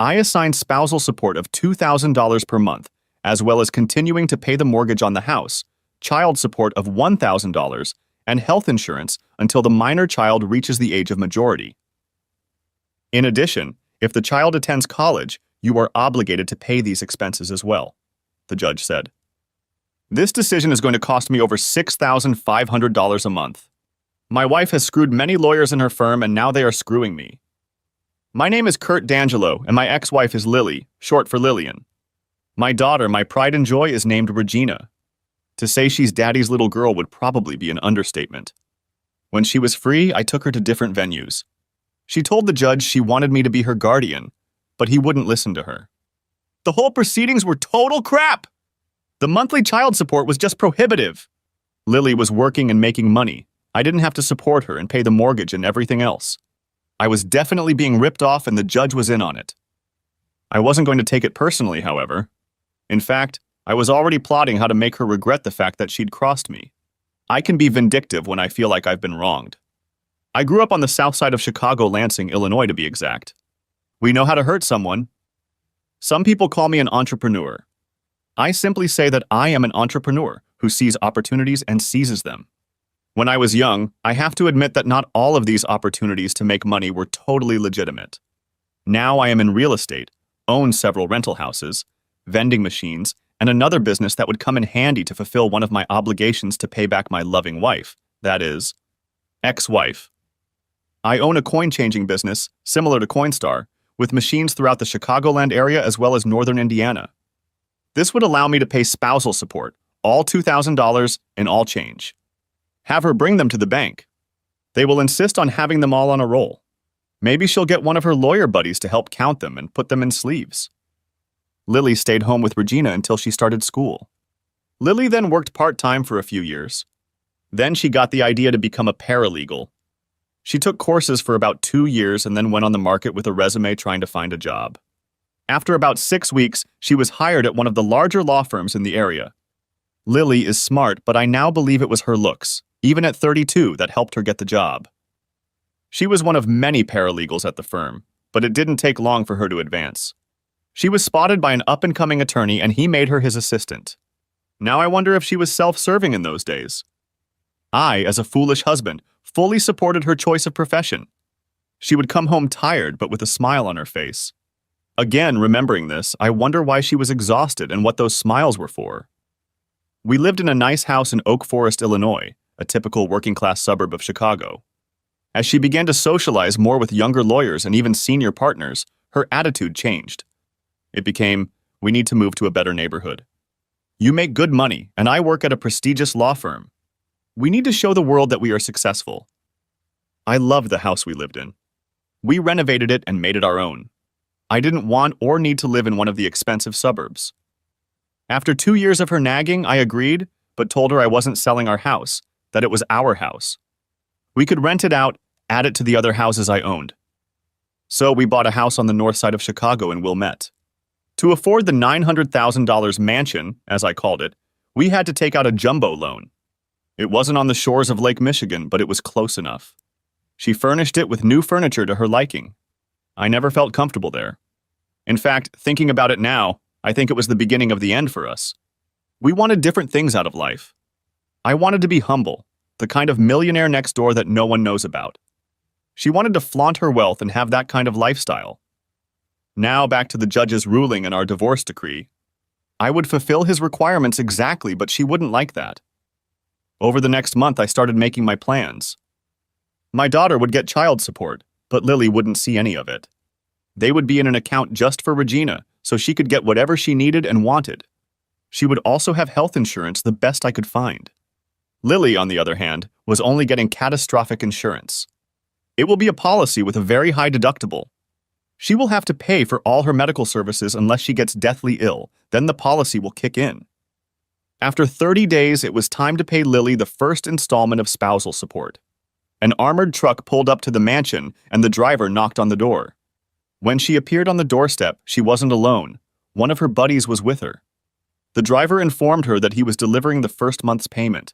I assigned spousal support of $2,000 per month, as well as continuing to pay the mortgage on the house, child support of $1,000, and health insurance until the minor child reaches the age of majority. In addition, if the child attends college, you are obligated to pay these expenses as well, the judge said. This decision is going to cost me over $6,500 a month. My wife has screwed many lawyers in her firm, and now they are screwing me. My name is Kurt D'Angelo, and my ex-wife is Lily, short for Lillian. My daughter, my pride and joy, is named Regina. To say she's daddy's little girl would probably be an understatement. When she was free, I took her to different venues. She told the judge she wanted me to be her guardian, but he wouldn't listen to her. The whole proceedings were total crap! The monthly child support was just prohibitive. Lily was working and making money. I didn't have to support her and pay the mortgage and everything else. I was definitely being ripped off, and the judge was in on it. I wasn't going to take it personally, however. In fact, I was already plotting how to make her regret the fact that she'd crossed me. I can be vindictive when I feel like I've been wronged. I grew up on the south side of Chicago, Lansing, Illinois to be exact. We know how to hurt someone. Some people call me an entrepreneur. I simply say that I am an entrepreneur who sees opportunities and seizes them. When I was young, I have to admit that not all of these opportunities to make money were totally legitimate. Now I am in real estate, own several rental houses, vending machines, and another business that would come in handy to fulfill one of my obligations to pay back my loving wife, that is, ex-wife. I own a coin-changing business, similar to Coinstar, with machines throughout the Chicagoland area as well as northern Indiana. This would allow me to pay spousal support, all $2,000 and all change. Have her bring them to the bank. They will insist on having them all on a roll. Maybe she'll get one of her lawyer buddies to help count them and put them in sleeves. Lily stayed home with Regina until she started school. Lily then worked part-time for a few years. Then she got the idea to become a paralegal. She took courses for about 2 years and then went on the market with a resume trying to find a job. After about 6 weeks, she was hired at one of the larger law firms in the area. Lily is smart, but I now believe it was her looks, even at 32, that helped her get the job. She was one of many paralegals at the firm, but it didn't take long for her to advance. She was spotted by an up-and-coming attorney, and he made her his assistant. Now I wonder if she was self-serving in those days. I, as a foolish husband, fully supported her choice of profession. She would come home tired, but with a smile on her face. Again, remembering this, I wonder why she was exhausted and what those smiles were for. We lived in a nice house in Oak Forest, Illinois, a typical working-class suburb of Chicago. As she began to socialize more with younger lawyers and even senior partners, her attitude changed. It became, we need to move to a better neighborhood. You make good money, and I work at a prestigious law firm. We need to show the world that we are successful. I loved the house we lived in. We renovated it and made it our own. I didn't want or need to live in one of the expensive suburbs. After 2 years of her nagging, I agreed, but told her I wasn't selling our house, that it was our house. We could rent it out, add it to the other houses I owned. So we bought a house on the north side of Chicago in Wilmette. To afford the $900,000 mansion, as I called it, we had to take out a jumbo loan. It wasn't on the shores of Lake Michigan, but it was close enough. She furnished it with new furniture to her liking. I never felt comfortable there. In fact, thinking about it now, I think it was the beginning of the end for us. We wanted different things out of life. I wanted to be humble, the kind of millionaire next door that no one knows about. She wanted to flaunt her wealth and have that kind of lifestyle. Now back to the judge's ruling and our divorce decree. I would fulfill his requirements exactly, but she wouldn't like that. Over the next month, I started making my plans. My daughter would get child support, but Lily wouldn't see any of it. They would be in an account just for Regina, so she could get whatever she needed and wanted. She would also have health insurance, the best I could find. Lily, on the other hand, was only getting catastrophic insurance. It will be a policy with a very high deductible. She will have to pay for all her medical services unless she gets deathly ill, then the policy will kick in. After 30 days, it was time to pay Lily the first installment of spousal support. An armored truck pulled up to the mansion, and the driver knocked on the door. When she appeared on the doorstep, she wasn't alone. One of her buddies was with her. The driver informed her that he was delivering the first month's payment.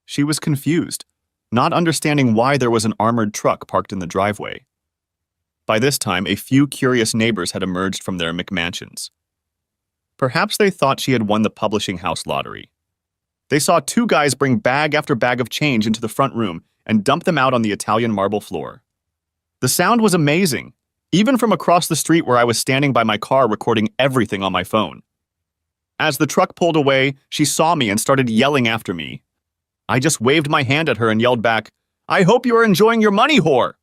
She was confused, not understanding why there was an armored truck parked in the driveway. By this time, a few curious neighbors had emerged from their McMansions. Perhaps they thought she had won the publishing house lottery. They saw two guys bring bag after bag of change into the front room and dump them out on the Italian marble floor. The sound was amazing, even from across the street where I was standing by my car recording everything on my phone. As the truck pulled away, she saw me and started yelling after me. I just waved my hand at her and yelled back, "I hope you are enjoying your money, whore!"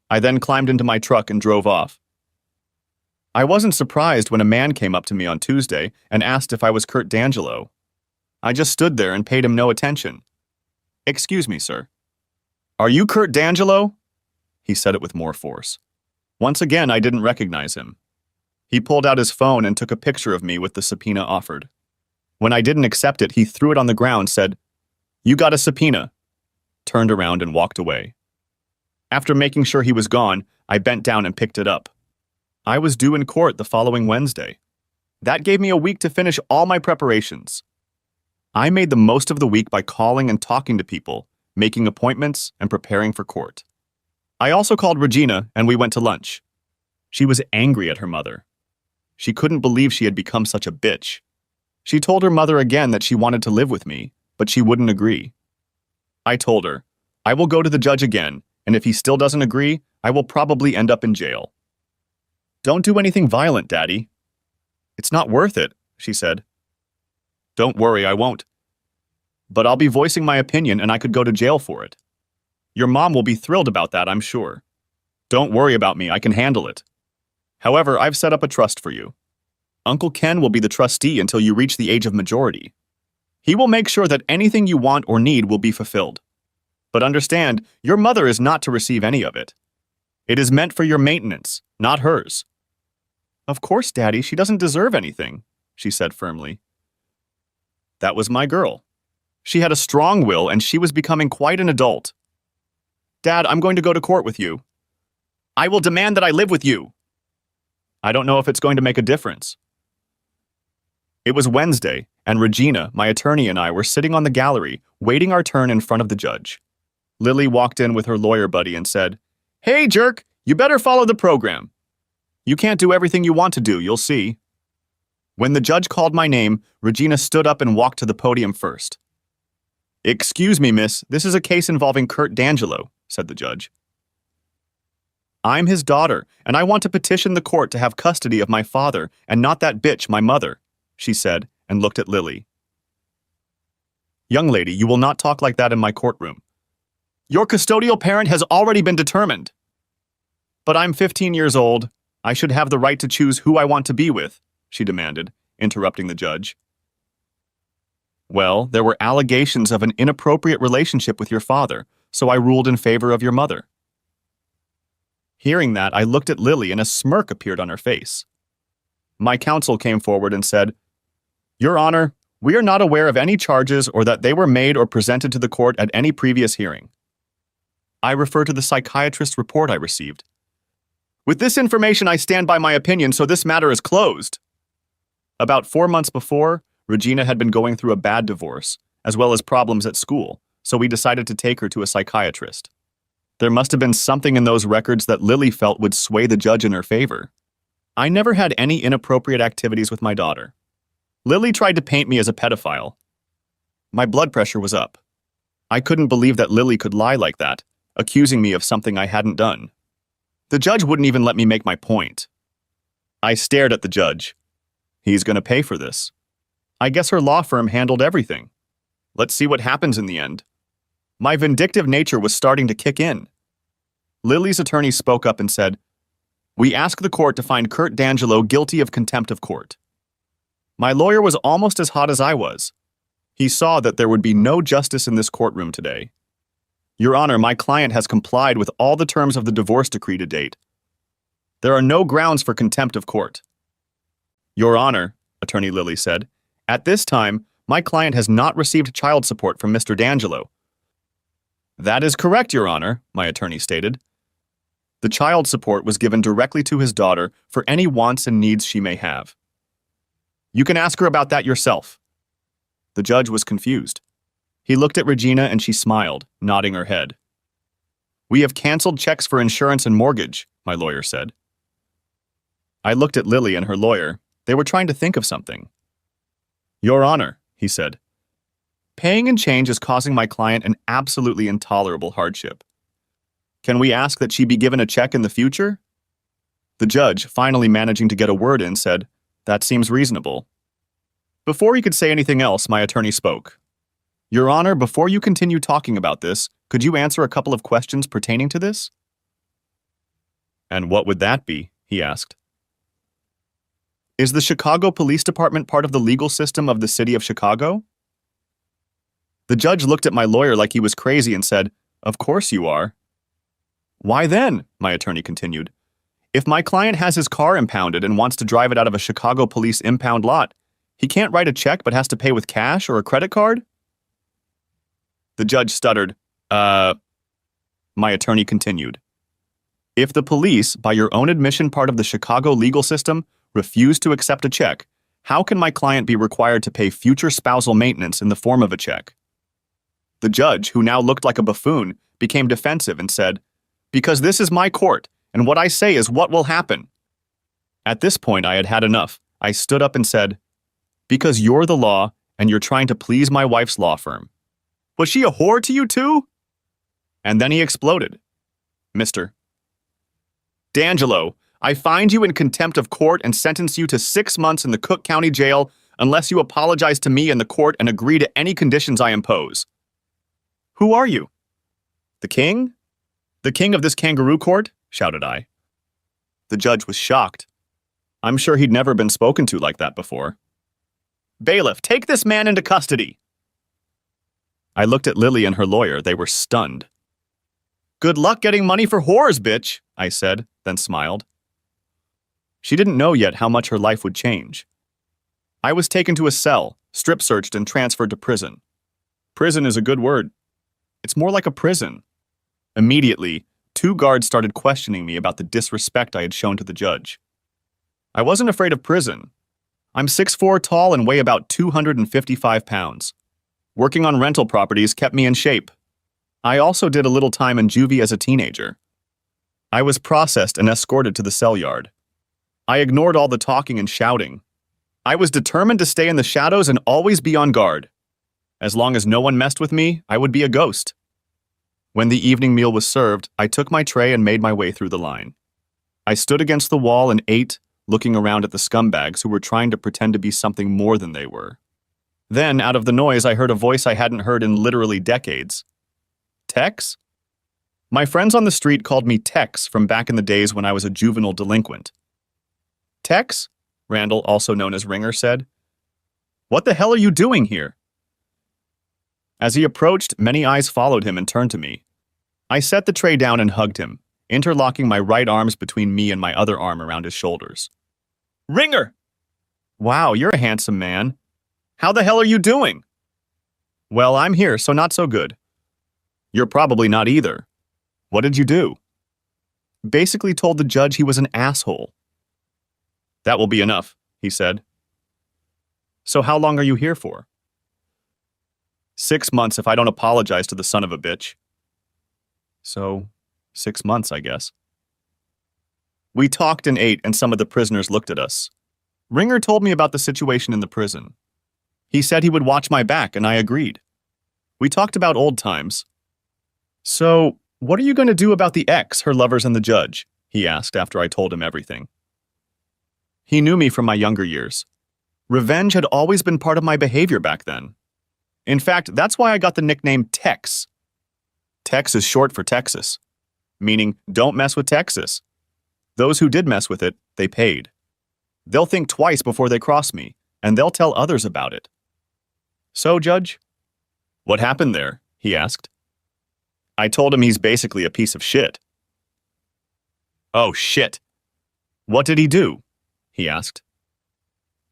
I then climbed into my truck and drove off. I wasn't surprised when a man came up to me on Tuesday and asked if I was Kurt D'Angelo. I just stood there and paid him no attention. "Excuse me, sir. Are you Kurt D'Angelo?" He said it with more force. Once again, I didn't recognize him. He pulled out his phone and took a picture of me with the subpoena offered. When I didn't accept it, he threw it on the ground, said, "You got a subpoena," turned around and walked away. After making sure he was gone, I bent down and picked it up. I was due in court the following Wednesday. That gave me a week to finish all my preparations. I made the most of the week by calling and talking to people, making appointments, and preparing for court. I also called Regina, and we went to lunch. She was angry at her mother. She couldn't believe she had become such a bitch. She told her mother again that she wanted to live with me, but she wouldn't agree. I told her, I will go to the judge again, and if he still doesn't agree, I will probably end up in jail. "Don't do anything violent, Daddy." "It's not worth it," she said. "Don't worry, I won't. But I'll be voicing my opinion and I could go to jail for it. Your mom will be thrilled about that, I'm sure. Don't worry about me, I can handle it. However, I've set up a trust for you. Uncle Ken will be the trustee until you reach the age of majority. He will make sure that anything you want or need will be fulfilled. But understand, your mother is not to receive any of it. It is meant for your maintenance, not hers." "Of course, Daddy, she doesn't deserve anything," she said firmly. That was my girl. She had a strong will and she was becoming quite an adult. "Dad, I'm going to go to court with you." "I will demand that I live with you." "I don't know if it's going to make a difference." It was Wednesday, and Regina, my attorney, and I were sitting on the gallery, waiting our turn in front of the judge. Lily walked in with her lawyer buddy and said, "Hey, jerk, you better follow the program. You can't do everything you want to do, you'll see." When the judge called my name, Regina stood up and walked to the podium first. "Excuse me, miss, this is a case involving Kurt D'Angelo," said the judge. "I'm his daughter, and I want to petition the court to have custody of my father and not that bitch, my mother," she said, and looked at Lily. "Young lady, you will not talk like that in my courtroom. Your custodial parent has already been determined." "But I'm 15 years old. I should have the right to choose who I want to be with," she demanded, interrupting the judge. "Well, there were allegations of an inappropriate relationship with your father, so I ruled in favor of your mother." Hearing that, I looked at Lily and a smirk appeared on her face. My counsel came forward and said, "Your Honor, we are not aware of any charges or that they were made or presented to the court at any previous hearing. I refer to the psychiatrist's report I received. With this information, I stand by my opinion, so this matter is closed." About 4 months before, Regina had been going through a bad divorce, as well as problems at school, so we decided to take her to a psychiatrist. There must have been something in those records that Lily felt would sway the judge in her favor. I never had any inappropriate activities with my daughter. Lily tried to paint me as a pedophile. My blood pressure was up. I couldn't believe that Lily could lie like that, accusing me of something I hadn't done. The judge wouldn't even let me make my point. I stared at the judge. He's going to pay for this. I guess her law firm handled everything. Let's see what happens in the end. My vindictive nature was starting to kick in. Lily's attorney spoke up and said, "We ask the court to find Kurt D'Angelo guilty of contempt of court." My lawyer was almost as hot as I was. He saw that there would be no justice in this courtroom today. "Your Honor, my client has complied with all the terms of the divorce decree to date. There are no grounds for contempt of court." "Your Honor," Attorney Lily said, "at this time, my client has not received child support from Mr. D'Angelo." "That is correct, Your Honor," my attorney stated. "The child support was given directly to his daughter for any wants and needs she may have. You can ask her about that yourself." The judge was confused. He looked at Regina and she smiled, nodding her head. "We have canceled checks for insurance and mortgage," my lawyer said. I looked at Lily and her lawyer. They were trying to think of something. Your Honor, he said, paying in change is causing my client an absolutely intolerable hardship. Can we ask that she be given a check in the future? The judge, finally managing to get a word in, said, That seems reasonable. Before he could say anything else, my attorney spoke. Your Honor, before you continue talking about this, could you answer a couple of questions pertaining to this? And what would that be? He asked. Is the Chicago Police Department part of the legal system of the city of Chicago? The judge looked at my lawyer like he was crazy and said, Of course you are. Why then? My attorney continued. If my client has his car impounded and wants to drive it out of a Chicago police impound lot, he can't write a check but has to pay with cash or a credit card? The judge stuttered, My attorney continued. If the police, by your own admission part of the Chicago legal system, refuse to accept a check, how can my client be required to pay future spousal maintenance in the form of a check? The judge, who now looked like a buffoon, became defensive and said, Because this is my court, and what I say is what will happen. At this point, I had had enough. I stood up and said, Because you're the law, and you're trying to please my wife's law firm. Was she a whore to you too? And then he exploded. Mr. D'Angelo, I find you in contempt of court and sentence you to 6 months in the Cook County Jail unless you apologize to me and the court and agree to any conditions I impose. Who are you? The king? The king of this kangaroo court? Shouted I. The judge was shocked. I'm sure he'd never been spoken to like that before. Bailiff, take this man into custody. I looked at Lily and her lawyer. They were stunned. Good luck getting money for whores, bitch, I said, then smiled. She didn't know yet how much her life would change. I was taken to a cell, strip-searched and transferred to prison. Prison is a good word. It's more like a prison. Immediately, 2 guards started questioning me about the disrespect I had shown to the judge. I wasn't afraid of prison. I'm 6'4" tall and weigh about 255 pounds. Working on rental properties kept me in shape. I also did a little time in juvie as a teenager. I was processed and escorted to the cell yard. I ignored all the talking and shouting. I was determined to stay in the shadows and always be on guard. As long as no one messed with me, I would be a ghost. When the evening meal was served, I took my tray and made my way through the line. I stood against the wall and ate, looking around at the scumbags who were trying to pretend to be something more than they were. Then, out of the noise, I heard a voice I hadn't heard in literally decades. Tex? My friends on the street called me Tex from back in the days when I was a juvenile delinquent. Tex? Randall, also known as Ringer, said. What the hell are you doing here? As he approached, many eyes followed him and turned to me. I set the tray down and hugged him, interlocking my right arms between me and my other arm around his shoulders. Ringer! Wow, you're a handsome man. How the hell are you doing? Well, I'm here, so not so good. You're probably not either. What did you do? Basically told the judge he was an asshole. That will be enough, he said. So how long are you here for? 6 months if I don't apologize to the son of a bitch. So, 6 months, I guess. We talked and ate, and some of the prisoners looked at us. Ringer told me about the situation in the prison. He said he would watch my back, and I agreed. We talked about old times. So, what are you going to do about the ex, her lovers, and the judge? He asked after I told him everything. He knew me from my younger years. Revenge had always been part of my behavior back then. In fact, that's why I got the nickname Tex. Tex is short for Texas, meaning don't mess with Texas. Those who did mess with it, they paid. They'll think twice before they cross me, and they'll tell others about it. So, Judge? What happened there? He asked. I told him he's basically a piece of shit. Oh, shit. What did he do? He asked.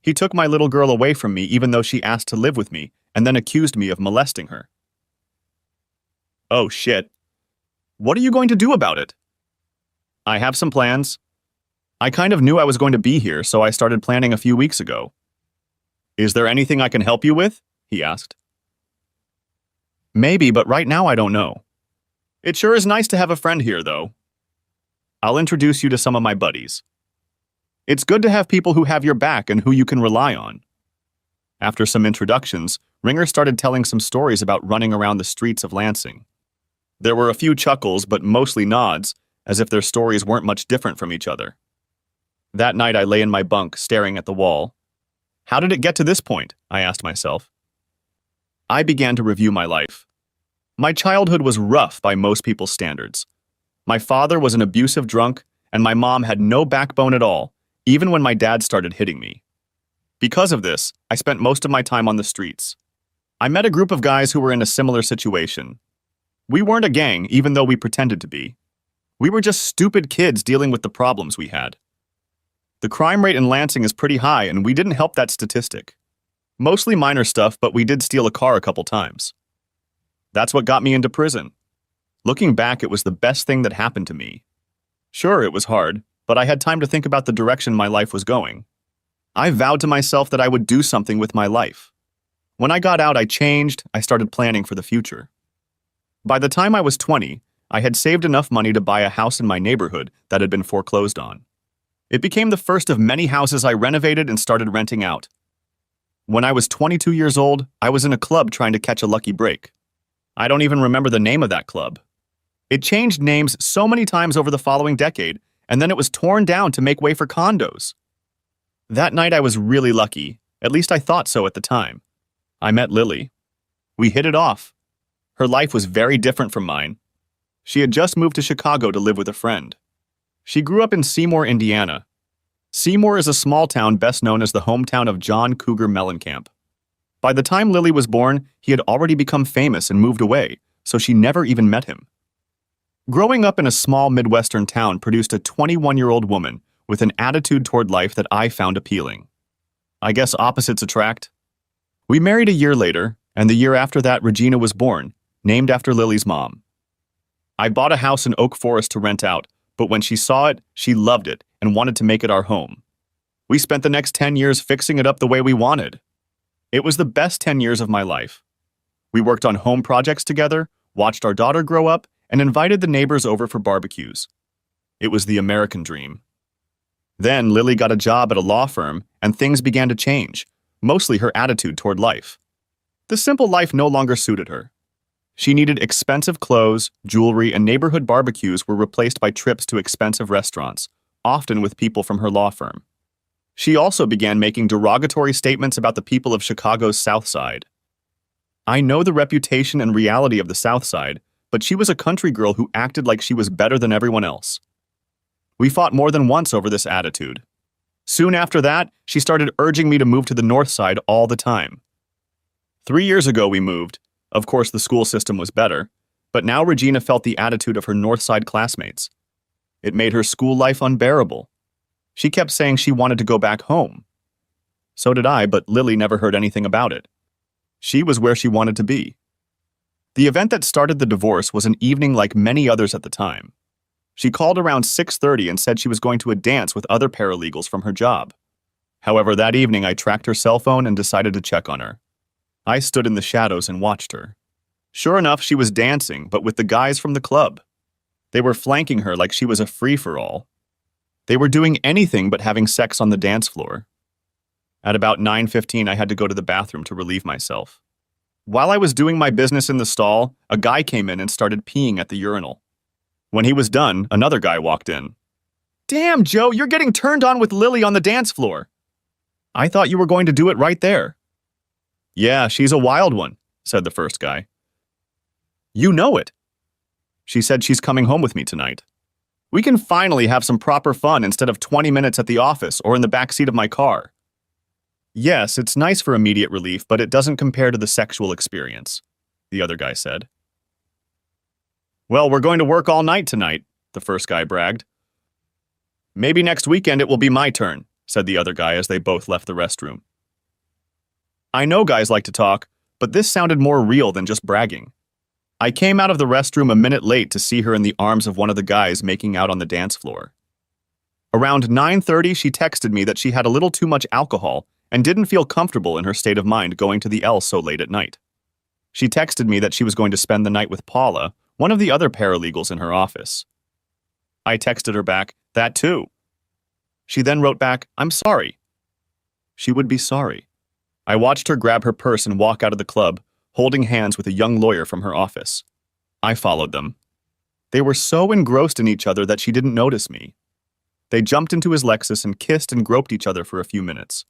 He took my little girl away from me even though she asked to live with me, and then accused me of molesting her. Oh, shit. What are you going to do about it? I have some plans. I kind of knew I was going to be here, so I started planning a few weeks ago. Is there anything I can help you with? He asked. Maybe, but right now I don't know. It sure is nice to have a friend here, though. I'll introduce you to some of my buddies. It's good to have people who have your back and who you can rely on. After some introductions, Ringer started telling some stories about running around the streets of Lansing. There were a few chuckles, but mostly nods, as if their stories weren't much different from each other. That night I lay in my bunk, staring at the wall. How did it get to this point? I asked myself. I began to review my life. My childhood was rough by most people's standards. My father was an abusive drunk, and my mom had no backbone at all, even when my dad started hitting me. Because of this, I spent most of my time on the streets. I met a group of guys who were in a similar situation. We weren't a gang, even though we pretended to be. We were just stupid kids dealing with the problems we had. The crime rate in Lansing is pretty high, and we didn't help that statistic. Mostly minor stuff, but we did steal a car a couple times. That's what got me into prison. Looking back, it was the best thing that happened to me. Sure, it was hard, but I had time to think about the direction my life was going. I vowed to myself that I would do something with my life. When I got out, I changed. I started planning for the future. By the time I was 20, I had saved enough money to buy a house in my neighborhood that had been foreclosed on. It became the first of many houses I renovated and started renting out. When I was 22 years old, I was in a club trying to catch a lucky break. I don't even remember the name of that club. It changed names so many times over the following decade, and then it was torn down to make way for condos. That night I was really lucky, at least I thought so at the time. I met Lily. We hit it off. Her life was very different from mine. She had just moved to Chicago to live with a friend. She grew up in Seymour, Indiana. Seymour is a small town best known as the hometown of John Cougar Mellencamp. By the time Lily was born, he had already become famous and moved away, so she never even met him. Growing up in a small Midwestern town produced a 21-year-old woman with an attitude toward life that I found appealing. I guess opposites attract. We married a year later, and the year after that Regina was born, named after Lily's mom. I bought a house in Oak Forest to rent out, but when she saw it, she loved it and wanted to make it our home. We spent the next 10 years fixing it up the way we wanted. It was the best 10 years of my life. We worked on home projects together, watched our daughter grow up, and invited the neighbors over for barbecues. It was the American dream. Then Lily got a job at a law firm, and things began to change, mostly her attitude toward life. The simple life no longer suited her. She needed expensive clothes, jewelry, and neighborhood barbecues were replaced by trips to expensive restaurants, often with people from her law firm. She also began making derogatory statements about the people of Chicago's South Side. I know the reputation and reality of the South Side, but she was a country girl who acted like she was better than everyone else. We fought more than once over this attitude. Soon after that, she started urging me to move to the North Side all the time. 3 years ago we moved. Of course, the school system was better, but now Regina felt the attitude of her North Side classmates. It made her school life unbearable. She kept saying she wanted to go back home. So did I, but Lily never heard anything about it. She was where she wanted to be. The event that started the divorce was an evening like many others at the time. She called around 6:30 and said she was going to a dance with other paralegals from her job. However, that evening I tracked her cell phone and decided to check on her. I stood in the shadows and watched her. Sure enough, she was dancing, but with the guys from the club. They were flanking her like she was a free-for-all. They were doing anything but having sex on the dance floor. At about 9:15, I had to go to the bathroom to relieve myself. While I was doing my business in the stall, a guy came in and started peeing at the urinal. When he was done, another guy walked in. "Damn, Joe, you're getting turned on with Lily on the dance floor. I thought you were going to do it right there." "Yeah, she's a wild one," said the first guy. "You know it. She said she's coming home with me tonight. We can finally have some proper fun instead of 20 minutes at the office or in the back seat of my car." "Yes, it's nice for immediate relief, but it doesn't compare to the sexual experience," the other guy said. "Well, we're going to work all night tonight," the first guy bragged. "Maybe next weekend it will be my turn," said the other guy as they both left the restroom. I know guys like to talk, but this sounded more real than just bragging. I came out of the restroom a minute late to see her in the arms of one of the guys making out on the dance floor. Around 9:30, she texted me that she had a little too much alcohol and didn't feel comfortable in her state of mind going to the L so late at night. She texted me that she was going to spend the night with Paula, one of the other paralegals in her office. I texted her back, "That too." She then wrote back, "I'm sorry." She would be sorry. I watched her grab her purse and walk out of the club, holding hands with a young lawyer from her office. I followed them. They were so engrossed in each other that she didn't notice me. They jumped into his Lexus and kissed and groped each other for a few minutes.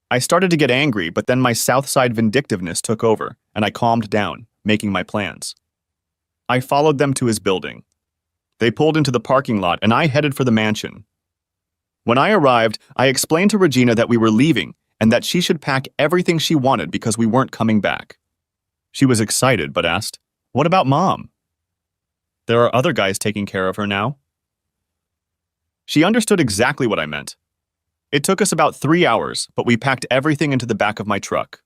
I started to get angry, but then my Southside vindictiveness took over, and I calmed down, making my plans. I followed them to his building. They pulled into the parking lot, and I headed for the mansion. When I arrived, I explained to Regina that we were leaving and that she should pack everything she wanted because we weren't coming back. She was excited, but asked, "What about Mom?" "There are other guys taking care of her now." She understood exactly what I meant. It took us about 3 hours, but we packed everything into the back of my truck.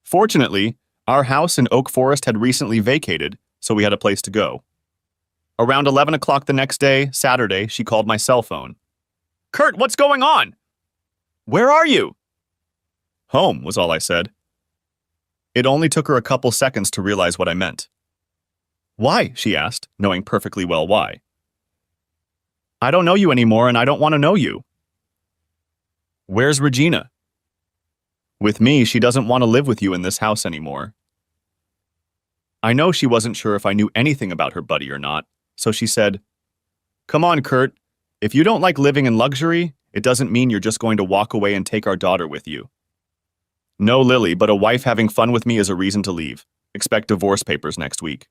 Fortunately, our house in Oak Forest had recently vacated, so we had a place to go. Around 11 o'clock the next day, Saturday, she called my cell phone. "Kurt, what's going on?" "Where are you?" "Home," was all I said. It only took her a couple seconds to realize what I meant. "Why?" she asked, knowing perfectly well why. "I don't know you anymore, and I don't want to know you." "Where's Regina?" "With me, she doesn't want to live with you in this house anymore." I know she wasn't sure if I knew anything about her buddy or not, so she said, "Come on, Kurt. If you don't like living in luxury, it doesn't mean you're just going to walk away and take our daughter with you." "No, Lily, but a wife having fun with me is a reason to leave. Expect divorce papers next week."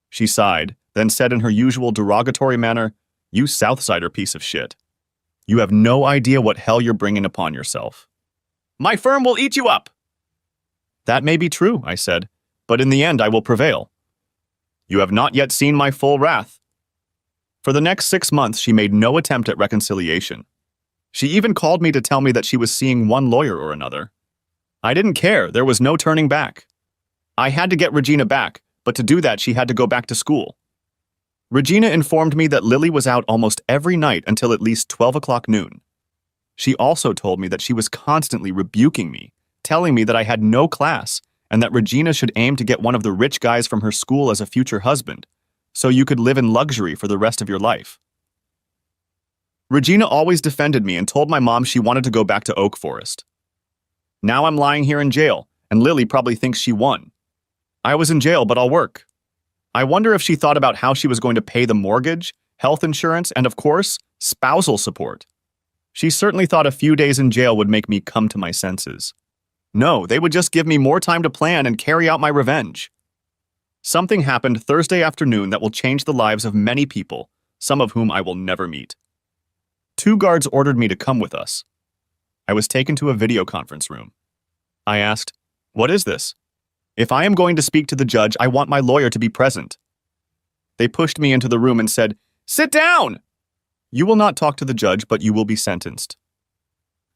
She sighed, then said in her usual derogatory manner, "You Southsider piece of shit. You have no idea what hell you're bringing upon yourself." "My firm will eat you up." "That may be true," I said, "but in the end I will prevail." "You have not yet seen my full wrath." For the next 6 months, she made no attempt at reconciliation. She even called me to tell me that she was seeing one lawyer or another. I didn't care. There was no turning back. I had to get Regina back, but to do that, she had to go back to school. Regina informed me that Lily was out almost every night until at least 12 o'clock noon. She also told me that she was constantly rebuking me, telling me that I had no class and that Regina should aim to get one of the rich guys from her school as a future husband, so you could live in luxury for the rest of your life. Regina always defended me and told my mom she wanted to go back to Oak Forest. Now I'm lying here in jail, and Lily probably thinks she won. I was in jail, but I'll work. I wonder if she thought about how she was going to pay the mortgage, health insurance, and of course, spousal support. She certainly thought a few days in jail would make me come to my senses. No, they would just give me more time to plan and carry out my revenge. Something happened Thursday afternoon that will change the lives of many people, some of whom I will never meet. 2 guards ordered me to come with us. I was taken to a video conference room. I asked, "What is this?" "If I am going to speak to the judge, I want my lawyer to be present." They pushed me into the room and said, "Sit down! You will not talk to the judge, but you will be sentenced."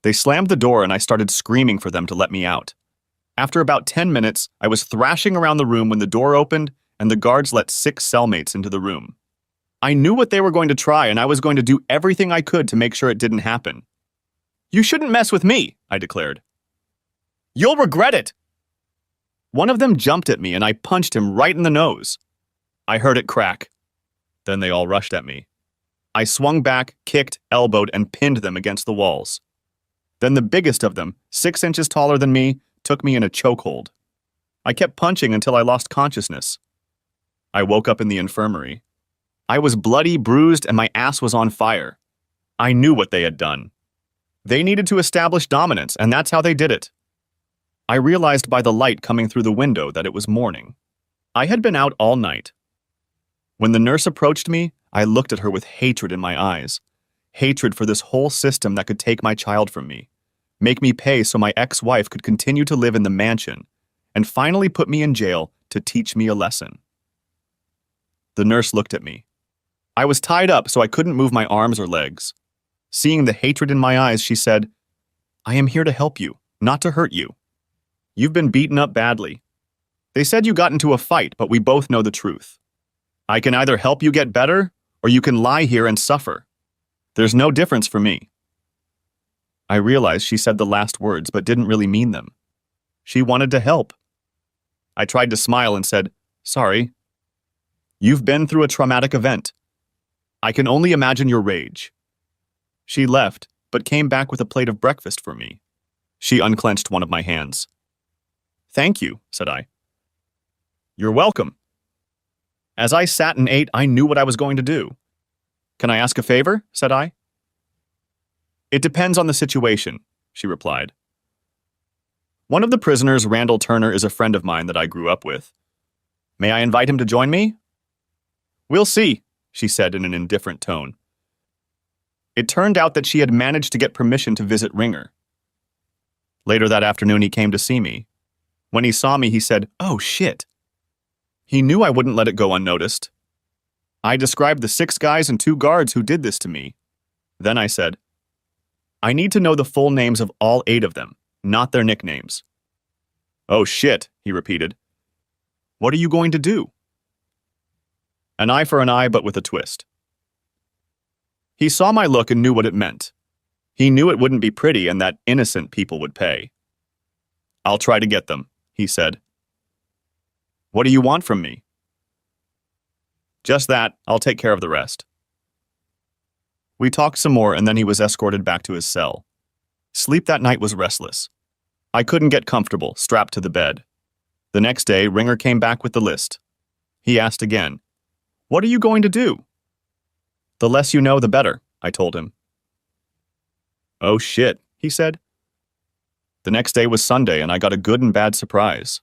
They slammed the door and I started screaming for them to let me out. After about 10 minutes, I was thrashing around the room when the door opened and the guards let 6 cellmates into the room. I knew what they were going to try, and I was going to do everything I could to make sure it didn't happen. "You shouldn't mess with me," I declared. "You'll regret it." One of them jumped at me, and I punched him right in the nose. I heard it crack. Then they all rushed at me. I swung back, kicked, elbowed, and pinned them against the walls. Then the biggest of them, 6 inches taller than me, took me in a chokehold. I kept punching until I lost consciousness. I woke up in the infirmary. I was bloody, bruised, and my ass was on fire. I knew what they had done. They needed to establish dominance, and that's how they did it. I realized by the light coming through the window that it was morning. I had been out all night. When the nurse approached me, I looked at her with hatred in my eyes. Hatred for this whole system that could take my child from me, make me pay so my ex-wife could continue to live in the mansion, and finally put me in jail to teach me a lesson. The nurse looked at me. I was tied up so I couldn't move my arms or legs. Seeing the hatred in my eyes, she said, "I am here to help you, not to hurt you. You've been beaten up badly. They said you got into a fight, but we both know the truth. I can either help you get better, or you can lie here and suffer. There's no difference for me." I realized she said the last words, but didn't really mean them. She wanted to help. I tried to smile and said, "Sorry. You've been through a traumatic event. I can only imagine your rage. She left, but came back with a plate of breakfast for me. She unclenched one of my hands. Thank you, said I. You're welcome. As I sat and ate, I knew what I was going to do. Can I ask a favor? Said I. It depends on the situation, she replied. One of the prisoners, Randall Turner, is a friend of mine that I grew up with. May I invite him to join me? We'll see, she said in an indifferent tone. It turned out that she had managed to get permission to visit Ringer. Later that afternoon, he came to see me. When he saw me, he said, "Oh, shit." He knew I wouldn't let it go unnoticed. I described the 6 guys and 2 guards who did this to me. Then I said, I need to know the full names of all 8 of them, not their nicknames. Oh, shit, he repeated. What are you going to do? An eye for an eye, but with a twist. He saw my look and knew what it meant. He knew it wouldn't be pretty and that innocent people would pay. I'll try to get them, he said. What do you want from me? Just that, I'll take care of the rest. We talked some more and then he was escorted back to his cell. Sleep that night was restless. I couldn't get comfortable, strapped to the bed. The next day, Ringer came back with the list. He asked again, What are you going to do? The less you know, the better, I told him. Oh shit, he said. The next day was Sunday and I got a good and bad surprise.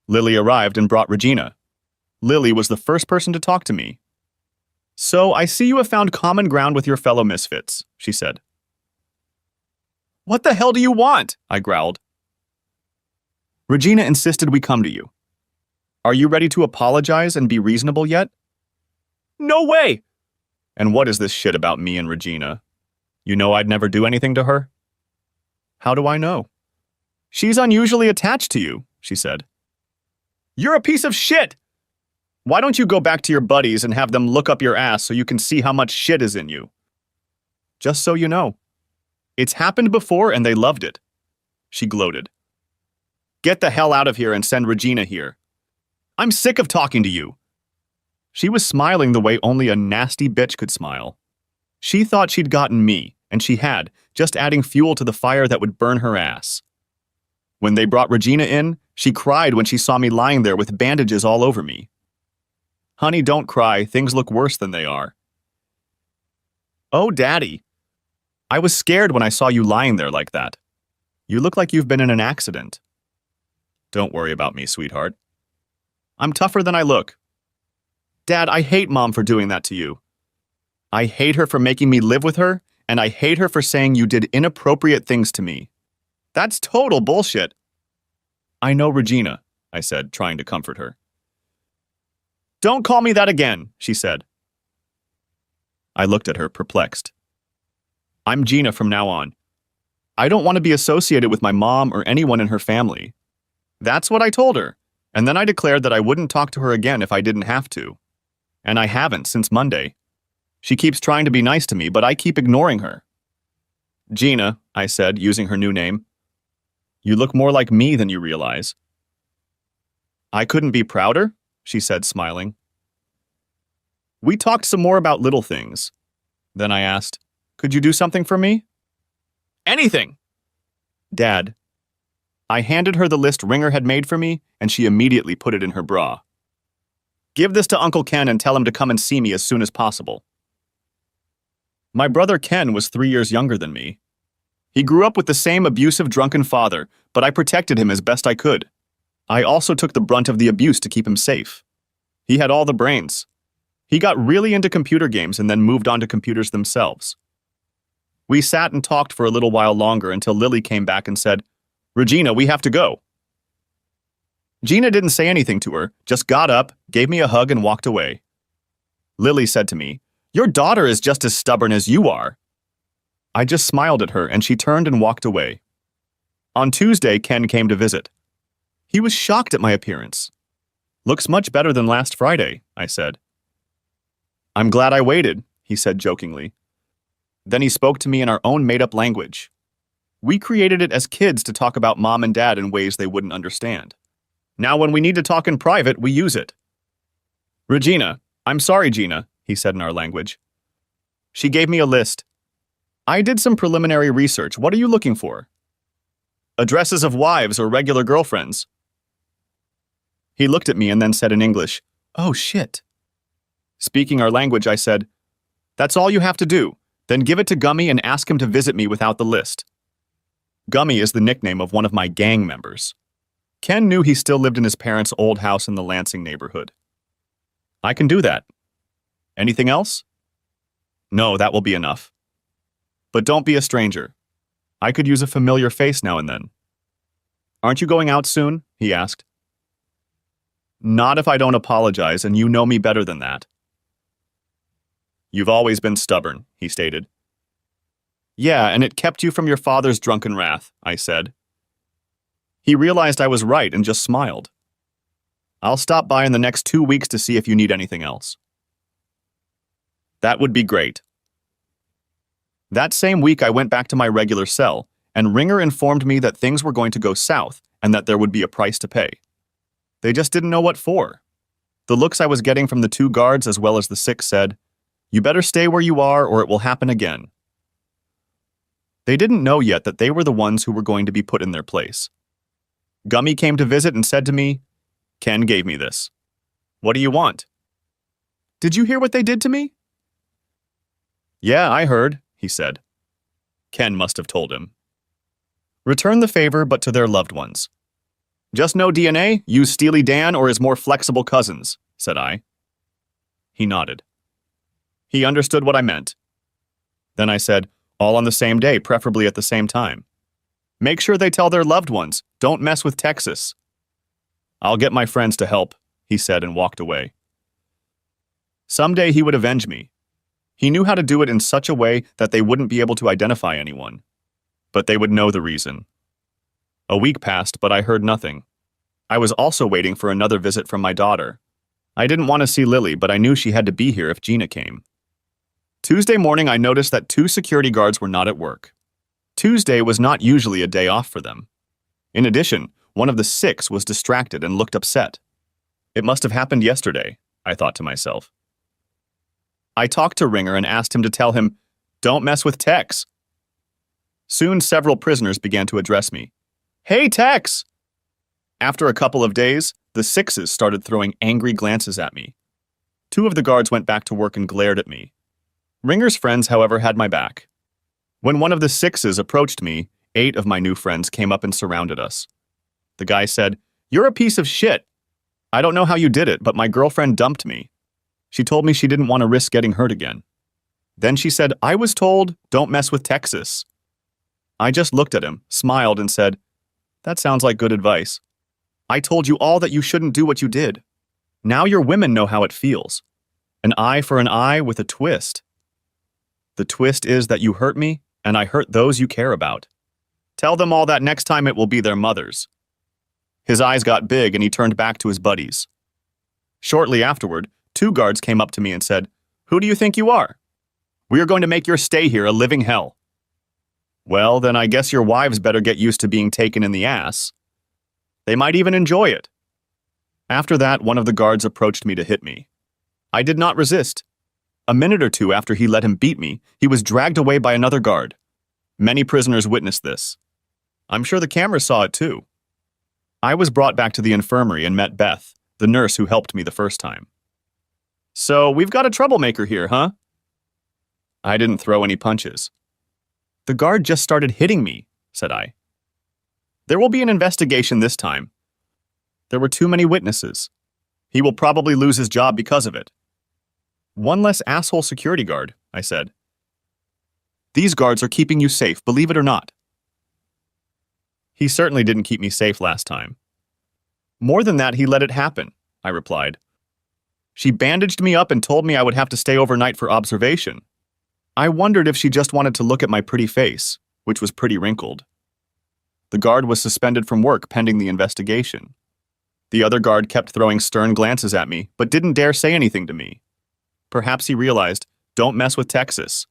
Lily arrived and brought Regina. Lily was the first person to talk to me. So I see you have found common ground with your fellow misfits, she said. What the hell do you want? I growled. Regina insisted we come to you. Are you ready to apologize and be reasonable yet? No way! And what is this shit about me and Regina? You know I'd never do anything to her? How do I know? She's unusually attached to you, she said. You're a piece of shit! Why don't you go back to your buddies and have them look up your ass so you can see how much shit is in you? Just so you know. It's happened before and they loved it. She gloated. Get the hell out of here and send Regina here. I'm sick of talking to you. She was smiling the way only a nasty bitch could smile. She thought she'd gotten me, and she had, just adding fuel to the fire that would burn her ass. When they brought Regina in, she cried when she saw me lying there with bandages all over me. Honey, don't cry. Things look worse than they are. Oh, Daddy. I was scared when I saw you lying there like that. You look like you've been in an accident. Don't worry about me, sweetheart. I'm tougher than I look. Dad, I hate Mom for doing that to you. I hate her for making me live with her, and I hate her for saying you did inappropriate things to me. That's total bullshit. I know Regina, I said, trying to comfort her. Don't call me that again, she said. I looked at her, perplexed. I'm Gina from now on. I don't want to be associated with my mom or anyone in her family. That's what I told her, and then I declared that I wouldn't talk to her again if I didn't have to. And I haven't since Monday. She keeps trying to be nice to me, but I keep ignoring her. Gina, I said, using her new name. You look more like me than you realize. I couldn't be prouder, she said, smiling. We talked some more about little things. Then I asked, could you do something for me? Anything! Dad. I handed her the list Ringer had made for me, and she immediately put it in her bra. Give this to Uncle Ken and tell him to come and see me as soon as possible. My brother Ken was 3 years younger than me. He grew up with the same abusive, drunken father, but I protected him as best I could. I also took the brunt of the abuse to keep him safe. He had all the brains. He got really into computer games and then moved on to computers themselves. We sat and talked for a little while longer until Lily came back and said, Regina, we have to go. Gina didn't say anything to her, just got up, gave me a hug, and walked away. Lily said to me, Your daughter is just as stubborn as you are. I just smiled at her, and she turned and walked away. On Tuesday, Ken came to visit. He was shocked at my appearance. Looks much better than last Friday, I said. I'm glad I waited, he said jokingly. Then he spoke to me in our own made-up language. We created it as kids to talk about Mom and Dad in ways they wouldn't understand. Now when we need to talk in private, we use it. Regina, I'm sorry, Gina, he said in our language. She gave me a list. I did some preliminary research. What are you looking for? Addresses of wives or regular girlfriends. He looked at me and then said in English, "Oh, shit." Speaking our language, I said, "That's all you have to do. Then give it to Gummy and ask him to visit me without the list." Gummy is the nickname of one of my gang members. Ken knew he still lived in his parents' old house in the Lansing neighborhood. I can do that. Anything else? No, that will be enough. But don't be a stranger. I could use a familiar face now and then. Aren't you going out soon? He asked. Not if I don't apologize, and you know me better than that. You've always been stubborn, he stated. Yeah, and it kept you from your father's drunken wrath, I said. He realized I was right and just smiled. I'll stop by in the next 2 weeks to see if you need anything else. That would be great. That same week, I went back to my regular cell, and Ringer informed me that things were going to go south and that there would be a price to pay. They just didn't know what for. The looks I was getting from the 2 guards as well as the 6 said, "You better stay where you are or it will happen again." They didn't know yet that they were the ones who were going to be put in their place. Gummy came to visit and said to me, "Ken gave me this. What do you want?" "Did you hear what they did to me?" "Yeah, I heard," he said. Ken must have told him. Return the favor, but to their loved ones. Just no DNA, use Steely Dan or his more flexible cousins, said I. He nodded. He understood what I meant. Then I said, all on the same day, preferably at the same time. Make sure they tell their loved ones, don't mess with Texas. I'll get my friends to help, he said and walked away. Someday he would avenge me. He knew how to do it in such a way that they wouldn't be able to identify anyone. But they would know the reason. A week passed, but I heard nothing. I was also waiting for another visit from my daughter. I didn't want to see Lily, but I knew she had to be here if Gina came. Tuesday morning, I noticed that 2 security guards were not at work. Tuesday was not usually a day off for them. In addition, one of the 6 was distracted and looked upset. It must have happened yesterday, I thought to myself. I talked to Ringer and asked him to tell him, don't mess with Tex. Soon several prisoners began to address me. Hey, Tex! After a couple of days, the 6s started throwing angry glances at me. 2 of the guards went back to work and glared at me. Ringer's friends, however, had my back. When one of the 6s approached me, 8 of my new friends came up and surrounded us. The guy said, "You're a piece of shit. I don't know how you did it, but my girlfriend dumped me. She told me she didn't want to risk getting hurt again. Then she said, I was told, don't mess with Texas." I just looked at him, smiled, and said, that sounds like good advice. I told you all that you shouldn't do what you did. Now your women know how it feels. An eye for an eye with a twist. The twist is that you hurt me, and I hurt those you care about. Tell them all that next time it will be their mothers. His eyes got big and he turned back to his buddies. Shortly afterward, 2 guards came up to me and said, "Who do you think you are? We are going to make your stay here a living hell." Well, then I guess your wives better get used to being taken in the ass. They might even enjoy it. After that, one of the guards approached me to hit me. I did not resist. A minute or 2 after he let him beat me, he was dragged away by another guard. Many prisoners witnessed this. I'm sure the cameras saw it too. I was brought back to the infirmary and met Beth, the nurse who helped me the first time. So, we've got a troublemaker here, huh? I didn't throw any punches. The guard just started hitting me, said I. There will be an investigation this time. There were too many witnesses. He will probably lose his job because of it. One less asshole security guard, I said. These guards are keeping you safe, believe it or not. He certainly didn't keep me safe last time. More than that, he let it happen, I replied. She bandaged me up and told me I would have to stay overnight for observation. I wondered if she just wanted to look at my pretty face, which was pretty wrinkled. The guard was suspended from work pending the investigation. The other guard kept throwing stern glances at me, but didn't dare say anything to me. Perhaps he realized, don't mess with Texas.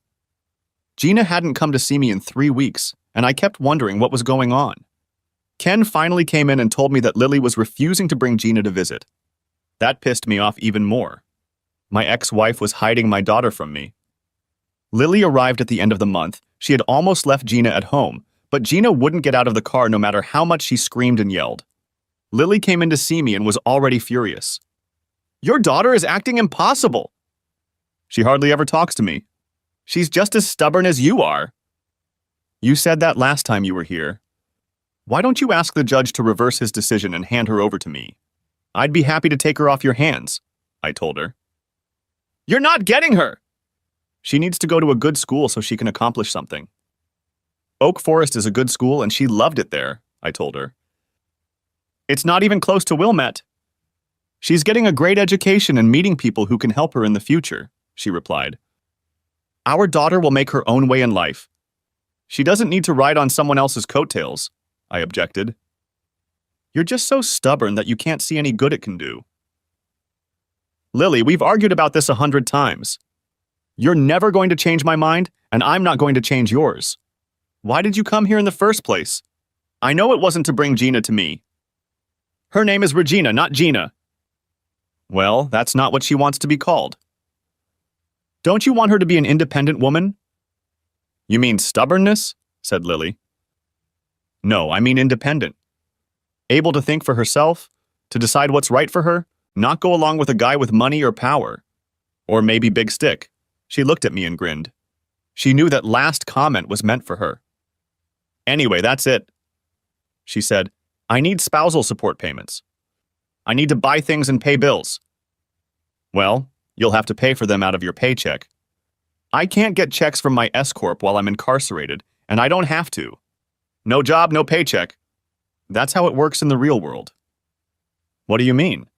Gina hadn't come to see me in 3 weeks, and I kept wondering what was going on. Ken finally came in and told me that Lily was refusing to bring Gina to visit. That pissed me off even more. My ex-wife was hiding my daughter from me. Lily arrived at the end of the month. She had almost left Gina at home, but Gina wouldn't get out of the car no matter how much she screamed and yelled. Lily came in to see me and was already furious. "Your daughter is acting impossible." "She hardly ever talks to me. She's just as stubborn as you are." "You said that last time you were here. Why don't you ask the judge to reverse his decision and hand her over to me? I'd be happy to take her off your hands," I told her. "You're not getting her." "She needs to go to a good school so she can accomplish something." "Oak Forest is a good school and she loved it there," I told her. "It's not even close to Wilmette." "She's getting a great education and meeting people who can help her in the future," she replied. "Our daughter will make her own way in life. She doesn't need to ride on someone else's coattails," I objected. "You're just so stubborn that you can't see any good it can do." "Lily, we've argued about this 100 times. You're never going to change my mind, and I'm not going to change yours. Why did you come here in the first place? I know it wasn't to bring Gina to me." "Her name is Regina, not Gina." "Well, that's not what she wants to be called." "Don't you want her to be an independent woman?" "You mean stubbornness?" said Lily. "No, I mean independent. Able to think for herself, to decide what's right for her, not go along with a guy with money or power. Or maybe big stick." She looked at me and grinned. She knew that last comment was meant for her. "Anyway, that's it," she said. "I need spousal support payments. I need to buy things and pay bills." "Well, you'll have to pay for them out of your paycheck. I can't get checks from my S-Corp while I'm incarcerated, and I don't have to. No job, no paycheck. That's how it works in the real world." "What do you mean?"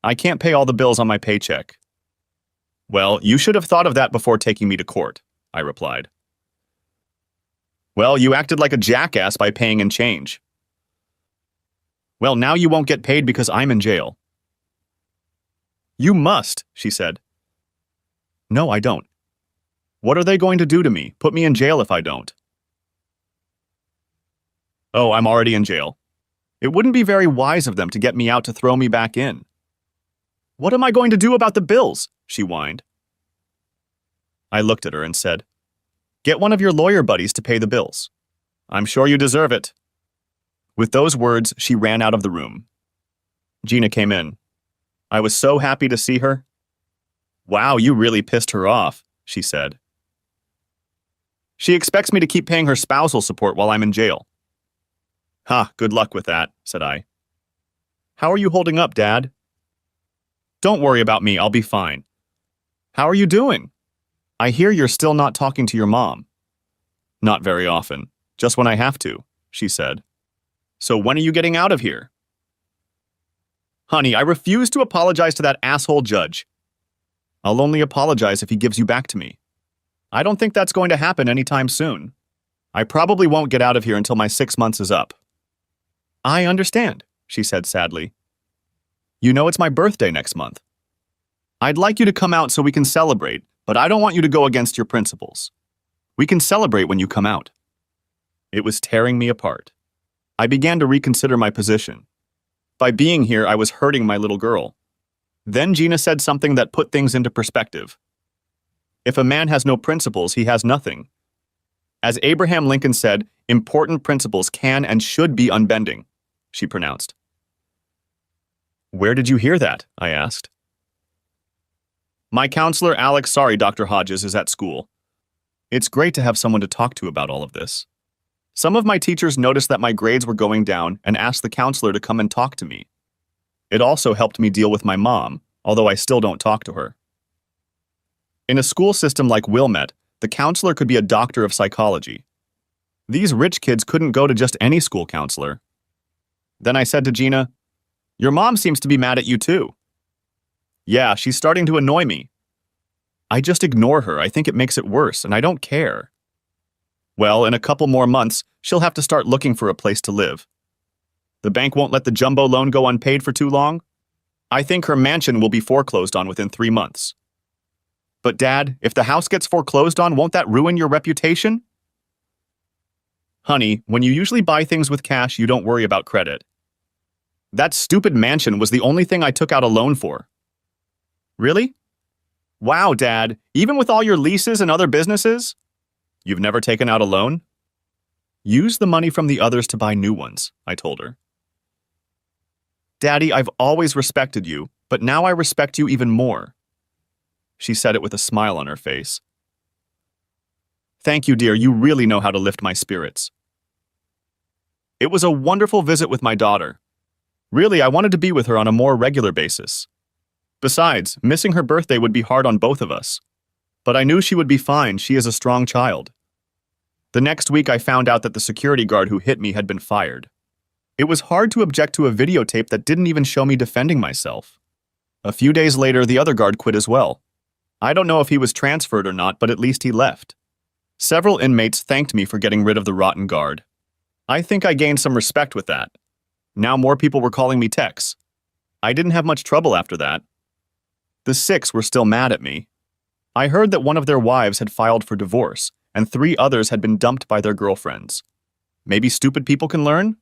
"I can't pay all the bills on my paycheck." "Well, you should have thought of that before taking me to court," I replied. "Well, you acted like a jackass by paying in change." "Well, now you won't get paid because I'm in jail." "You must," she said. "No, I don't. What are they going to do to me? Put me in jail if I don't?" "Oh, I'm already in jail. It wouldn't be very wise of them to get me out to throw me back in." "What am I going to do about the bills?" she whined. I looked at her and said, "Get one of your lawyer buddies to pay the bills. I'm sure you deserve it." With those words, she ran out of the room. Gina came in. I was so happy to see her. "Wow, you really pissed her off," she said. "She expects me to keep paying her spousal support while I'm in jail." "Ha, good luck with that," said I. "How are you holding up, Dad?" "Don't worry about me, I'll be fine." "How are you doing? I hear you're still not talking to your mom." "Not very often, just when I have to," she said. "So when are you getting out of here?" "Honey, I refuse to apologize to that asshole judge." "I'll only apologize if he gives you back to me." "I don't think that's going to happen anytime soon. I probably won't get out of here until my 6 months is up." "I understand," she said sadly. "You know it's my birthday next month. I'd like you to come out so we can celebrate, but I don't want you to go against your principles. We can celebrate when you come out." It was tearing me apart. I began to reconsider my position. By being here, I was hurting my little girl. Then Gina said something that put things into perspective. If a man has no principles, he has nothing. As Abraham Lincoln said, important principles can and should be unbending, she pronounced. "Where did you hear that?" I asked. "My counselor, Alex, sorry, Dr. Hodges, is at school. It's great to have someone to talk to about all of this. Some of my teachers noticed that my grades were going down and asked the counselor to come and talk to me. It also helped me deal with my mom, although I still don't talk to her. In a school system like Wilmette, the counselor could be a doctor of psychology. These rich kids couldn't go to just any school counselor. Then I said to Gina, "Your mom seems to be mad at you too." "Yeah, she's starting to annoy me." "I just ignore her. I think it makes it worse, and I don't care." "Well, in a couple more months, she'll have to start looking for a place to live. The bank won't let the jumbo loan go unpaid for too long. I think her mansion will be foreclosed on within 3 months." "But Dad, if the house gets foreclosed on, won't that ruin your reputation?" "Honey, when you usually buy things with cash, you don't worry about credit. That stupid mansion was the only thing I took out a loan for." "Really?" Wow, Dad, even with all your leases and other businesses? You've never taken out a loan? Use the money from the others to buy new ones, I told her. Daddy, I've always respected you, but now I respect you even more. She said it with a smile on her face. Thank you, dear, you really know how to lift my spirits. It was a wonderful visit with my daughter. Really, I wanted to be with her on a more regular basis. Besides, missing her birthday would be hard on both of us. But I knew she would be fine, she is a strong child. The next week I found out that the security guard who hit me had been fired. It was hard to object to a videotape that didn't even show me defending myself. A few days later, the other guard quit as well. I don't know if he was transferred or not, but at least he left. Several inmates thanked me for getting rid of the rotten guard. I think I gained some respect with that. Now more people were calling me Tex. I didn't have much trouble after that. The 6 were still mad at me. I heard that one of their wives had filed for divorce, and 3 others had been dumped by their girlfriends. Maybe stupid people can learn?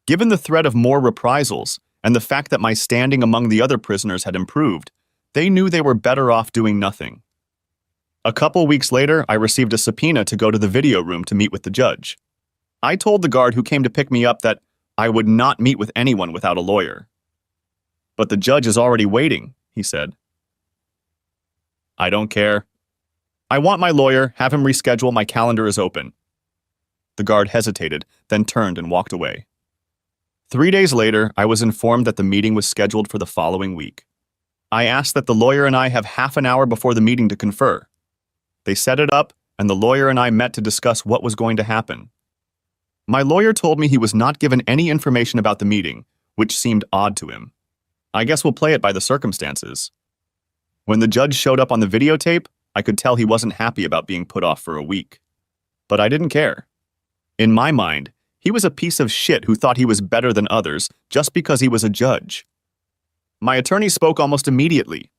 Given the threat of more reprisals, and the fact that my standing among the other prisoners had improved, they knew they were better off doing nothing. A couple weeks later, I received a subpoena to go to the video room to meet with the judge. I told the guard who came to pick me up that I would not meet with anyone without a lawyer. But the judge is already waiting, he said. I don't care. I want my lawyer, have him reschedule, my calendar is open. The guard hesitated, then turned and walked away. 3 days later, I was informed that the meeting was scheduled for the following week. I asked that the lawyer and I have half an hour before the meeting to confer. They set it up, and the lawyer and I met to discuss what was going to happen. My lawyer told me he was not given any information about the meeting, which seemed odd to him. I guess we'll play it by the circumstances. When the judge showed up on the videotape, I could tell he wasn't happy about being put off for a week. But I didn't care. In my mind, he was a piece of shit who thought he was better than others just because he was a judge. My attorney spoke almost immediately.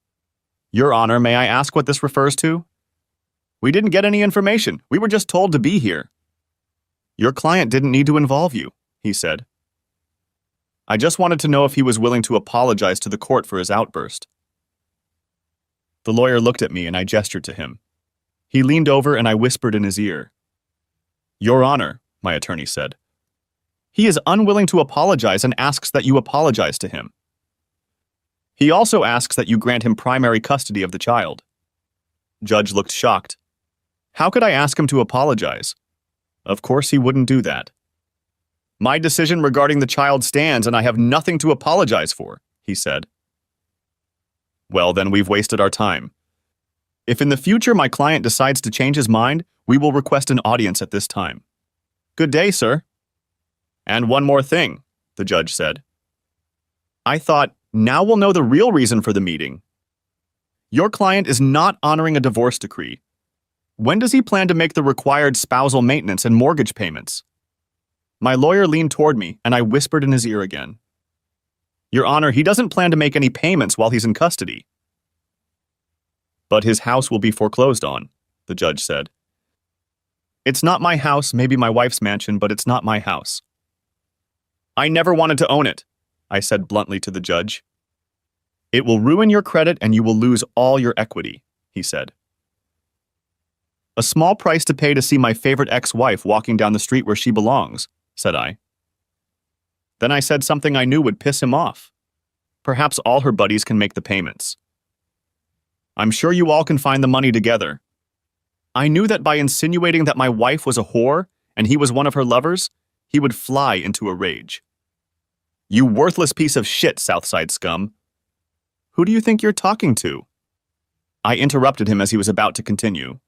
Your Honor, may I ask what this refers to? We didn't get any information. We were just told to be here. Your client didn't need to involve you, he said. I just wanted to know if he was willing to apologize to the court for his outburst. The lawyer looked at me and I gestured to him. He leaned over and I whispered in his ear. Your Honor, my attorney said. He is unwilling to apologize and asks that you apologize to him. He also asks that you grant him primary custody of the child. Judge looked shocked. How could I ask him to apologize? Of course he wouldn't do that. My decision regarding the child stands and I have nothing to apologize for, he said. Well, then we've wasted our time. If in the future my client decides to change his mind, we will request an audience at this time. Good day, sir. And one more thing, the judge said. I thought, now we'll know the real reason for the meeting. Your client is not honoring a divorce decree. When does he plan to make the required spousal maintenance and mortgage payments? My lawyer leaned toward me, and I whispered in his ear again. Your Honor, he doesn't plan to make any payments while he's in custody. But his house will be foreclosed on, the judge said. It's not my house, maybe my wife's mansion, but it's not my house. I never wanted to own it, I said bluntly to the judge. It will ruin your credit and you will lose all your equity, he said. A small price to pay to see my favorite ex-wife walking down the street where she belongs, said I. Then I said something I knew would piss him off. Perhaps all her buddies can make the payments. I'm sure you all can find the money together. I knew that by insinuating that my wife was a whore and he was one of her lovers, he would fly into a rage. You worthless piece of shit, Southside scum. Who do you think you're talking to? I interrupted him as he was about to continue.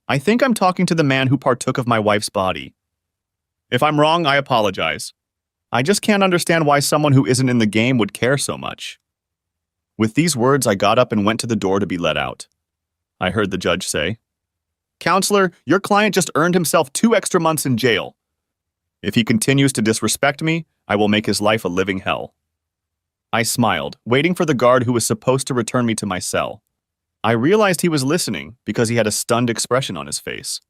I think I'm talking to the man who partook of my wife's body. If I'm wrong, I apologize. I just can't understand why someone who isn't in the game would care so much. With these words, I got up and went to the door to be let out. I heard the judge say, Counselor, your client just earned himself 2 extra months in jail. If he continues to disrespect me, I will make his life a living hell. I smiled, waiting for the guard who was supposed to return me to my cell. I realized he was listening because he had a stunned expression on his face.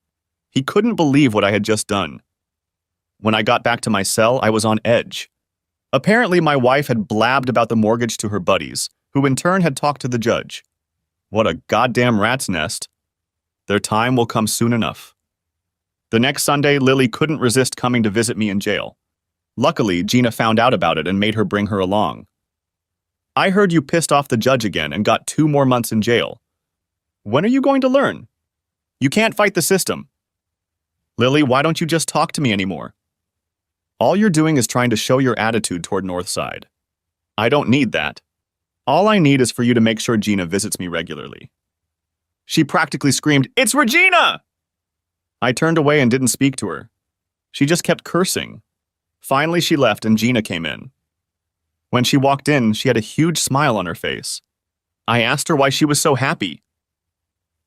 He couldn't believe what I had just done. When I got back to my cell, I was on edge. Apparently, my wife had blabbed about the mortgage to her buddies, who in turn had talked to the judge. What a goddamn rat's nest. Their time will come soon enough. The next Sunday, Lily couldn't resist coming to visit me in jail. Luckily, Gina found out about it and made her bring her along. I heard you pissed off the judge again and got 2 more months in jail. When are you going to learn? You can't fight the system. Lily, why don't you just talk to me anymore? All you're doing is trying to show your attitude toward Northside. I don't need that. All I need is for you to make sure Gina visits me regularly. She practically screamed, "It's Regina!" I turned away and didn't speak to her. She just kept cursing. Finally, she left and Gina came in. When she walked in, she had a huge smile on her face. I asked her why she was so happy.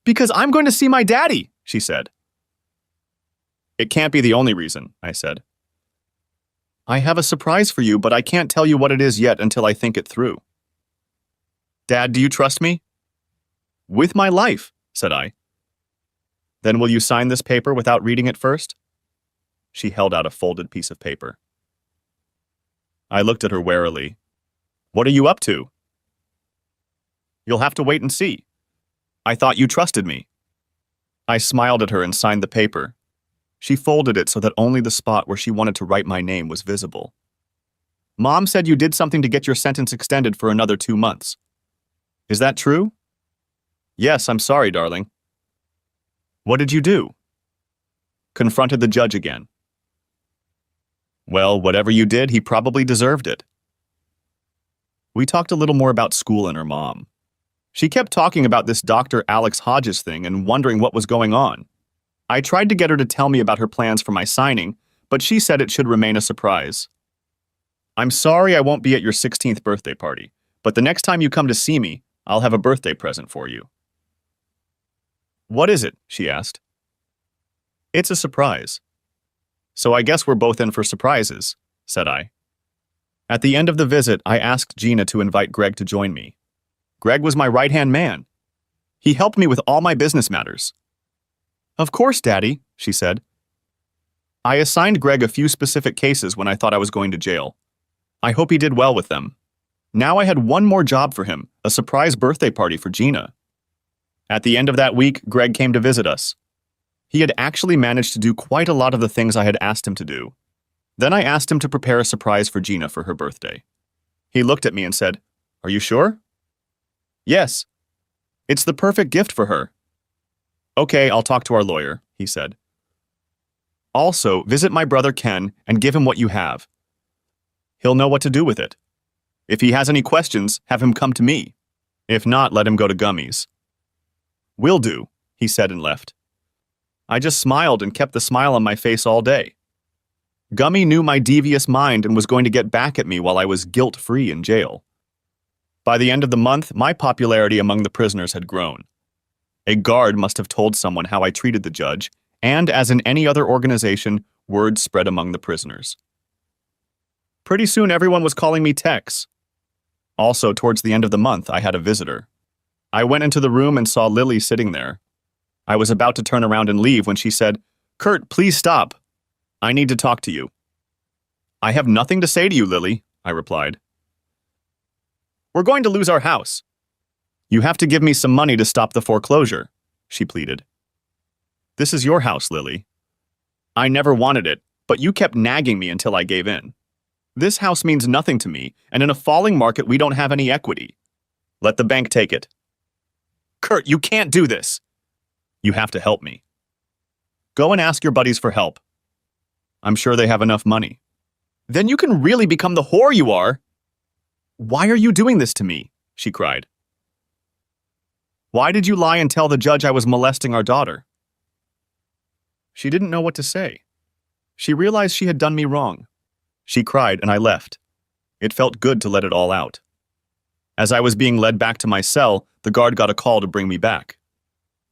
"Because I'm going to see my daddy," she said. "It can't be the only reason," I said. "I have a surprise for you, but I can't tell you what it is yet until I think it through." "Dad, do you trust me?" "With my life," said I. "Then will you sign this paper without reading it first?" She held out a folded piece of paper. I looked at her warily. "What are you up to?" "You'll have to wait and see. I thought you trusted me." I smiled at her and signed the paper. She folded it so that only the spot where she wanted to write my name was visible. "Mom said you did something to get your sentence extended for another 2 months. Is that true?" "Yes, I'm sorry, darling." "What did you do?" "Confronted the judge again." "Well, whatever you did, he probably deserved it." We talked a little more about school and her mom. She kept talking about this Dr. Alex Hodges thing and wondering what was going on. I tried to get her to tell me about her plans for my signing, but she said it should remain a surprise. "I'm sorry I won't be at your 16th birthday party, but the next time you come to see me, I'll have a birthday present for you." "What is it?" she asked. "It's a surprise." "So I guess we're both in for surprises," said I. At the end of the visit, I asked Gina to invite Greg to join me. Greg was my right-hand man. He helped me with all my business matters. "Of course, Daddy," she said. I assigned Greg a few specific cases when I thought I was going to jail. I hope he did well with them. Now I had one more job for him, a surprise birthday party for Gina. At the end of that week, Greg came to visit us. He had actually managed to do quite a lot of the things I had asked him to do. Then I asked him to prepare a surprise for Gina for her birthday. He looked at me and said, "Are you sure?" "Yes. It's the perfect gift for her." "Okay, I'll talk to our lawyer," he said. "Also, visit my brother Ken and give him what you have. He'll know what to do with it. If he has any questions, have him come to me. If not, let him go to Gummies." "Will do," he said and left. I just smiled and kept the smile on my face all day. Gummy knew my devious mind and was going to get back at me while I was guilt-free in jail. By the end of the month, my popularity among the prisoners had grown. A guard must have told someone how I treated the judge, and as in any other organization, word spread among the prisoners. Pretty soon everyone was calling me Tex. Also, towards the end of the month, I had a visitor. I went into the room and saw Lily sitting there. I was about to turn around and leave when she said, "Kurt, please stop. I need to talk to you." "I have nothing to say to you, Lily," I replied. "We're going to lose our house. You have to give me some money to stop the foreclosure," she pleaded. "This is your house, Lily. I never wanted it, but you kept nagging me until I gave in. This house means nothing to me, and in a falling market, we don't have any equity. Let the bank take it." "Kurt, you can't do this." "You have to help me." "Go and ask your buddies for help." "I'm sure they have enough money." "Then you can really become the whore you are." "Why are you doing this to me?" she cried. "Why did you lie and tell the judge I was molesting our daughter?" She didn't know what to say. She realized she had done me wrong. She cried and I left. It felt good to let it all out. As I was being led back to my cell, the guard got a call to bring me back.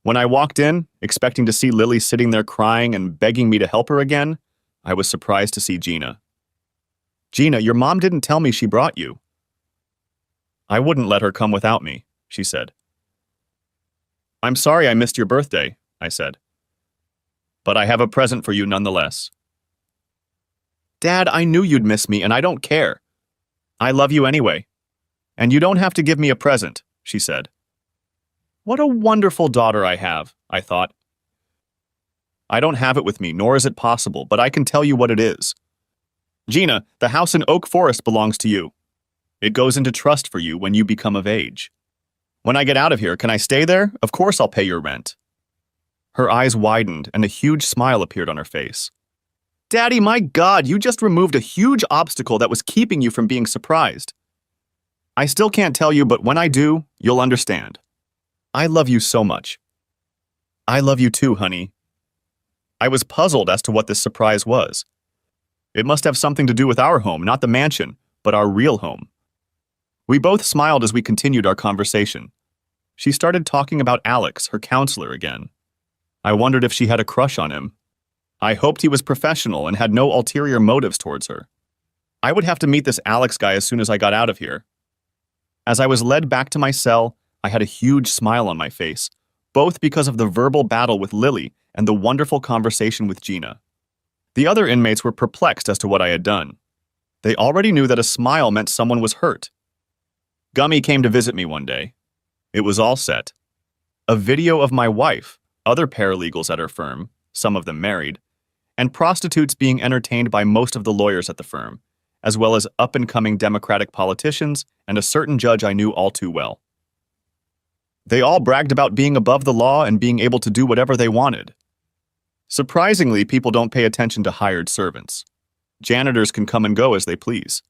When I walked in, expecting to see Lily sitting there crying and begging me to help her again, I was surprised to see Gina. "Gina, your mom didn't tell me she brought you." "I wouldn't let her come without me," she said. "I'm sorry I missed your birthday," I said. "But I have a present for you nonetheless." "Dad, I knew you'd miss me and I don't care. I love you anyway. And you don't have to give me a present," she said. What a wonderful daughter I have, I thought. I don't have it with me, nor is it possible, but I can tell you what it is. Gina, the house in Oak Forest belongs to you. It goes into trust for you when you become of age. When I get out of here, can I stay there? Of course I'll pay your rent. Her eyes widened and a huge smile appeared on her face. Daddy, my God, you just removed a huge obstacle that was keeping you from being surprised. I still can't tell you, but when I do, you'll understand. I love you so much. I love you too, honey. I was puzzled as to what this surprise was. It must have something to do with our home, not the mansion, but our real home. We both smiled as we continued our conversation. She started talking about Alex, her counselor, again. I wondered if she had a crush on him. I hoped he was professional and had no ulterior motives towards her. I would have to meet this Alex guy as soon as I got out of here. As I was led back to my cell, I had a huge smile on my face, both because of the verbal battle with Lily and the wonderful conversation with Gina. The other inmates were perplexed as to what I had done. They already knew that a smile meant someone was hurt. Gummy came to visit me one day. It was all set. A video of my wife, other paralegals at her firm, some of them married, and prostitutes being entertained by most of the lawyers at the firm, as well as up-and-coming Democratic politicians and a certain judge I knew all too well. They all bragged about being above the law and being able to do whatever they wanted. Surprisingly, people don't pay attention to hired servants. Janitors can come and go as they please.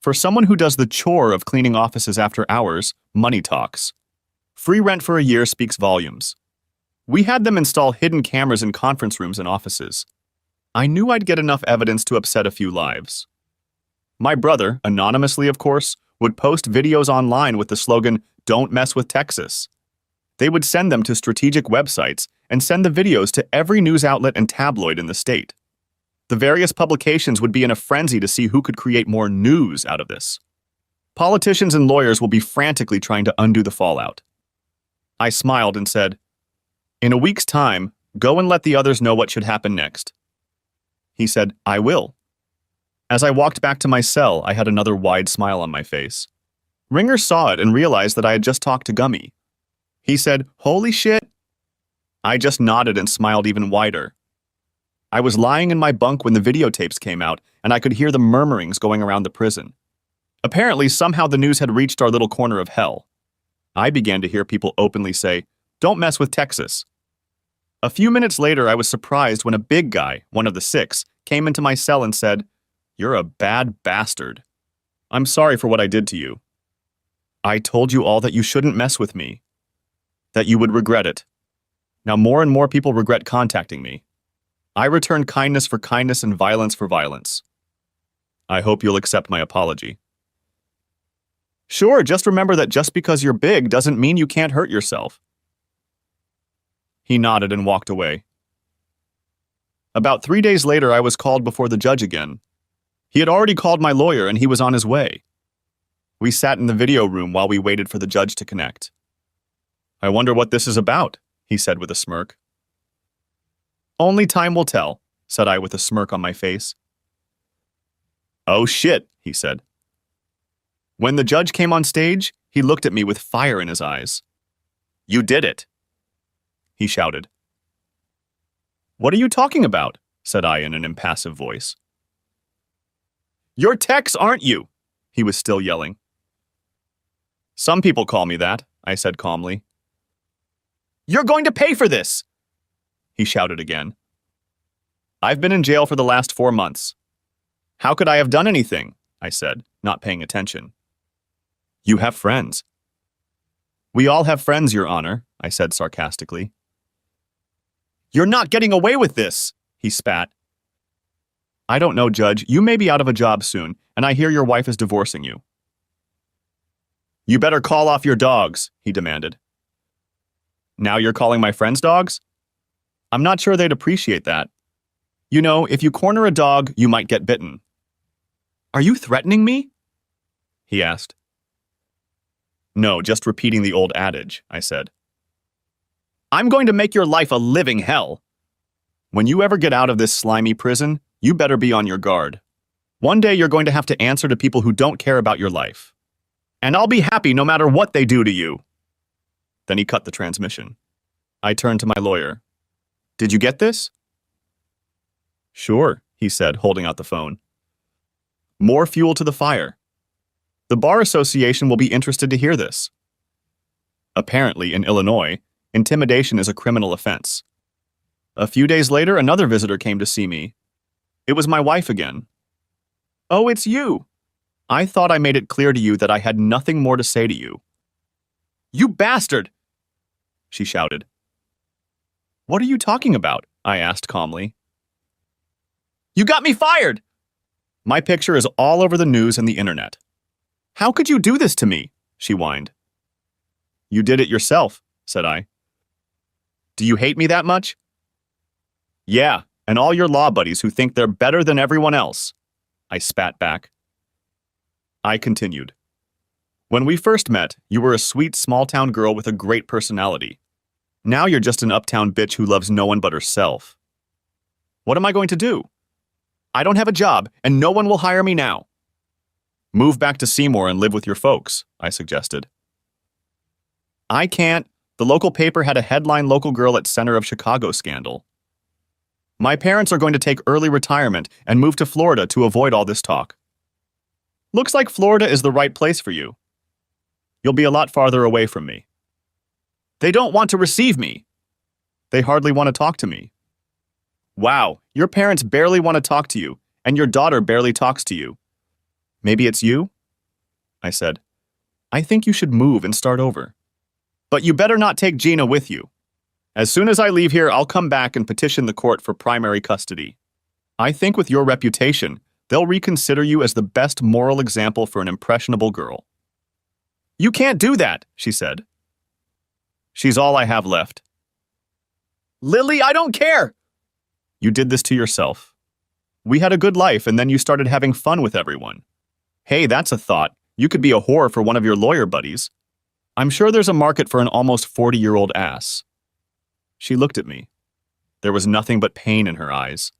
For someone who does the chore of cleaning offices after hours, money talks. Free rent for a year speaks volumes. We had them install hidden cameras in conference rooms and offices. I knew I'd get enough evidence to upset a few lives. My brother, anonymously of course, would post videos online with the slogan, "Don't mess with Texas." They would send them to strategic websites and send the videos to every news outlet and tabloid in the state. The various publications would be in a frenzy to see who could create more news out of this. Politicians and lawyers will be frantically trying to undo the fallout. I smiled and said, "In a week's time, go and let the others know what should happen next." He said, "I will." As I walked back to my cell, I had another wide smile on my face. Ringer saw it and realized that I had just talked to Gummy. He said, "Holy shit." I just nodded and smiled even wider. I was lying in my bunk when the videotapes came out, and I could hear the murmurings going around the prison. Apparently, somehow the news had reached our little corner of hell. I began to hear people openly say, "Don't mess with Texas." A few minutes later, I was surprised when a big guy, one of the 6, came into my cell and said, "You're a bad bastard. I'm sorry for what I did to you. I told you all that you shouldn't mess with me, that you would regret it. Now more and more people regret contacting me. I return kindness for kindness and violence for violence. I hope you'll accept my apology." "Sure, just remember that just because you're big doesn't mean you can't hurt yourself." He nodded and walked away. About 3 days later, I was called before the judge again. He had already called my lawyer and he was on his way. We sat in the video room while we waited for the judge to connect. "I wonder what this is about," he said with a smirk. "Only time will tell," said I with a smirk on my face. "Oh shit," he said. When the judge came on stage, he looked at me with fire in his eyes. "You did it," he shouted. "What are you talking about?" said I in an impassive voice. "You're Tex, aren't you?" he was still yelling. "Some people call me that," I said calmly. "You're going to pay for this!" he shouted again. "I've been in jail for the last 4 months. How could I have done anything?" I said, not paying attention. "You have friends." "We all have friends, Your Honor," I said sarcastically. "You're not getting away with this," he spat. "I don't know, Judge. You may be out of a job soon, and I hear your wife is divorcing you." "You better call off your dogs," he demanded. "Now you're calling my friends dogs? I'm not sure they'd appreciate that. You know, if you corner a dog, you might get bitten." "Are you threatening me?" he asked. "No, just repeating the old adage," I said. "I'm going to make your life a living hell. When you ever get out of this slimy prison, you better be on your guard. One day you're going to have to answer to people who don't care about your life. And I'll be happy no matter what they do to you." Then he cut the transmission. I turned to my lawyer. Did you get this? Sure, he said, holding out the phone. More fuel to the fire. The Bar Association will be interested to hear this. Apparently, in Illinois, intimidation is a criminal offense. A few days later, another visitor came to see me. It was my wife again. Oh, it's you. I thought I made it clear to you that I had nothing more to say to you. You bastard! She shouted. What are you talking about? I asked calmly. You got me fired! My picture is all over the news and the internet. How could you do this to me? She whined. You did it yourself, said I. Do you hate me that much? Yeah, and all your law buddies who think they're better than everyone else. I spat back. I continued. When we first met, you were a sweet small-town girl with a great personality. Now you're just an uptown bitch who loves no one but herself. What am I going to do? I don't have a job, and no one will hire me now. Move back to Seymour and live with your folks, I suggested. I can't. The local paper had a headline local girl at center of Chicago scandal. My parents are going to take early retirement and move to Florida to avoid all this talk. Looks like Florida is the right place for you. You'll be a lot farther away from me. They don't want to receive me. They hardly want to talk to me. Wow, your parents barely want to talk to you, and your daughter barely talks to you. Maybe it's you? I said. I think you should move and start over. But you better not take Gina with you. As soon as I leave here, I'll come back and petition the court for primary custody. I think with your reputation, they'll reconsider you as the best moral example for an impressionable girl. You can't do that, she said. She's all I have left. Lily, I don't care! You did this to yourself. We had a good life, and then you started having fun with everyone. Hey, that's a thought. You could be a whore for one of your lawyer buddies. I'm sure there's a market for an almost 40-year-old ass. She looked at me. There was nothing but pain in her eyes.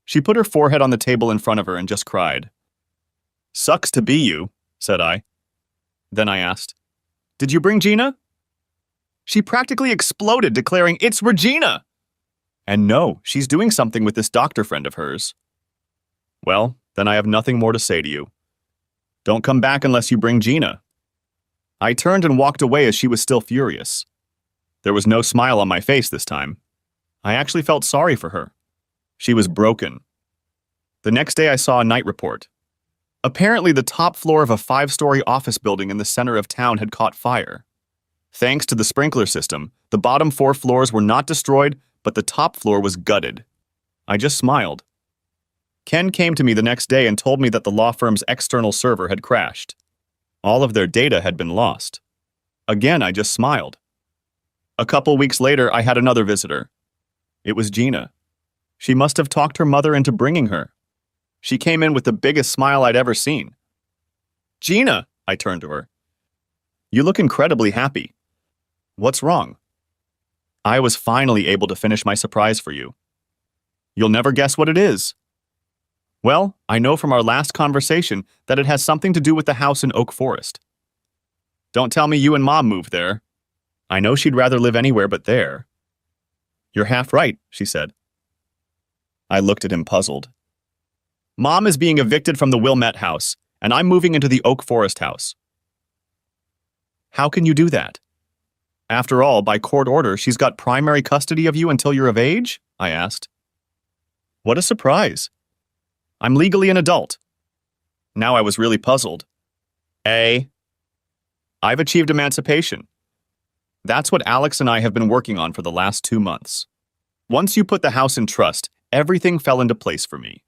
She put her forehead on the table in front of her and just cried. Sucks to be you, said I. Then I asked, Did you bring Gina? She practically exploded, declaring, It's Regina! And no, she's doing something with this doctor friend of hers. Well, then I have nothing more to say to you. Don't come back unless you bring Gina. I turned and walked away as she was still furious. There was no smile on my face this time. I actually felt sorry for her. She was broken. The next day I saw a night report. Apparently the top floor of a 5-story office building in the center of town had caught fire. Thanks to the sprinkler system, the bottom 4 floors were not destroyed, but the top floor was gutted. I just smiled. Ken came to me the next day and told me that the law firm's external server had crashed. All of their data had been lost. Again, I just smiled. A couple weeks later, I had another visitor. It was Gina. She must have talked her mother into bringing her. She came in with the biggest smile I'd ever seen. Gina, I turned to her. You look incredibly happy. What's wrong? I was finally able to finish my surprise for you. You'll never guess what it is. Well, I know from our last conversation that it has something to do with the house in Oak Forest. Don't tell me you and Mom moved there. I know she'd rather live anywhere but there. You're half right, she said. I looked at him puzzled. Mom is being evicted from the Wilmette house, and I'm moving into the Oak Forest house. How can you do that? After all, by court order, she's got primary custody of you until you're of age? I asked. What a surprise. I'm legally an adult. Now I was really puzzled. I've achieved emancipation. That's what Alex and I have been working on for the last 2 months. Once you put the house in trust, everything fell into place for me.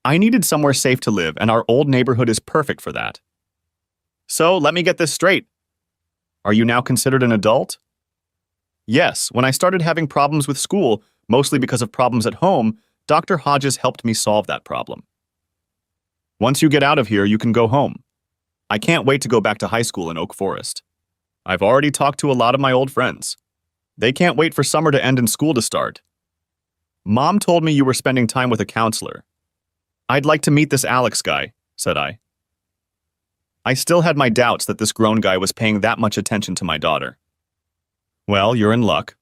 I needed somewhere safe to live, and our old neighborhood is perfect for that. So, let me get this straight. Are you now considered an adult? Yes, when I started having problems with school, mostly because of problems at home, Dr. Hodges helped me solve that problem. Once you get out of here, you can go home. I can't wait to go back to high school in Oak Forest. I've already talked to a lot of my old friends. They can't wait for summer to end and school to start. Mom told me you were spending time with a counselor. I'd like to meet this Alex guy, said I. I still had my doubts that this grown guy was paying that much attention to my daughter. Well, you're in luck.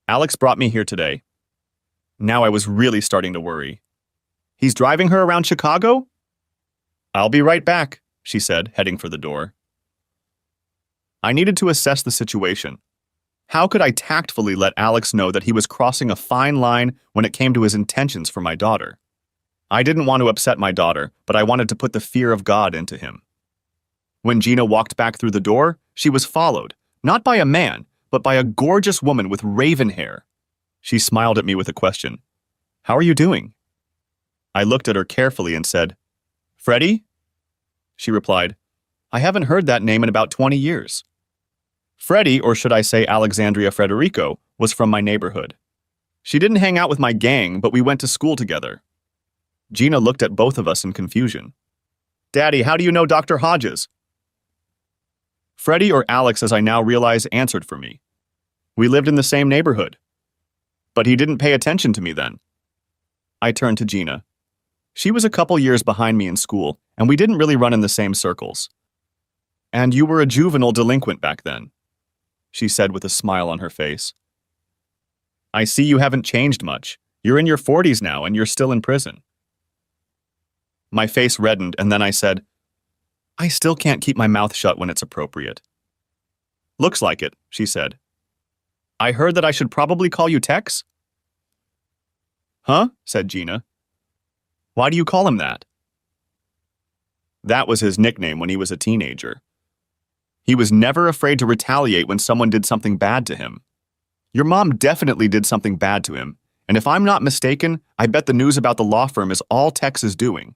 Alex brought me here today. Now I was really starting to worry. He's driving her around Chicago? I'll be right back, she said, heading for the door. I needed to assess the situation. How could I tactfully let Alex know that he was crossing a fine line when it came to his intentions for my daughter? I didn't want to upset my daughter, but I wanted to put the fear of God into him. When Gina walked back through the door, she was followed, not by a man, but by a gorgeous woman with raven hair. She smiled at me with a question. How are you doing? I looked at her carefully and said, Freddie? She replied, I haven't heard that name in about 20 years. Freddie, or should I say Alexandria Frederico, was from my neighborhood. She didn't hang out with my gang, but we went to school together. Gina looked at both of us in confusion. Daddy, how do you know Dr. Hodges? Freddie, or Alex as I now realize, answered for me. We lived in the same neighborhood. But he didn't pay attention to me then. I turned to Gina. She was a couple years behind me in school, and we didn't really run in the same circles. And you were a juvenile delinquent back then, she said with a smile on her face. I see you haven't changed much. You're in your 40s now, and you're still in prison. My face reddened, and then I said, I still can't keep my mouth shut when it's appropriate. Looks like it, she said. I heard that I should probably call you Tex? Huh? Said Gina. Why do you call him that? That was his nickname when he was a teenager. He was never afraid to retaliate when someone did something bad to him. Your mom definitely did something bad to him, and if I'm not mistaken, I bet the news about the law firm is all Tex is doing.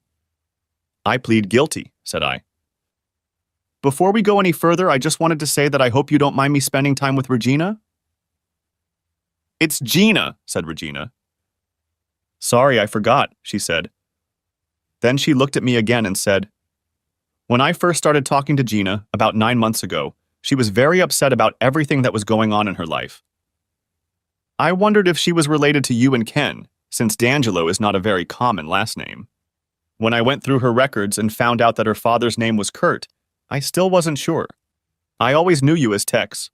I plead guilty, said I. Before we go any further, I just wanted to say that I hope you don't mind me spending time with Regina. It's Gina, said Regina. Sorry, I forgot, she said. Then she looked at me again and said, When I first started talking to Gina, about 9 months ago, she was very upset about everything that was going on in her life. I wondered if she was related to you and Ken, since D'Angelo is not a very common last name. When I went through her records and found out that her father's name was Kurt, I still wasn't sure. I always knew you as Tex.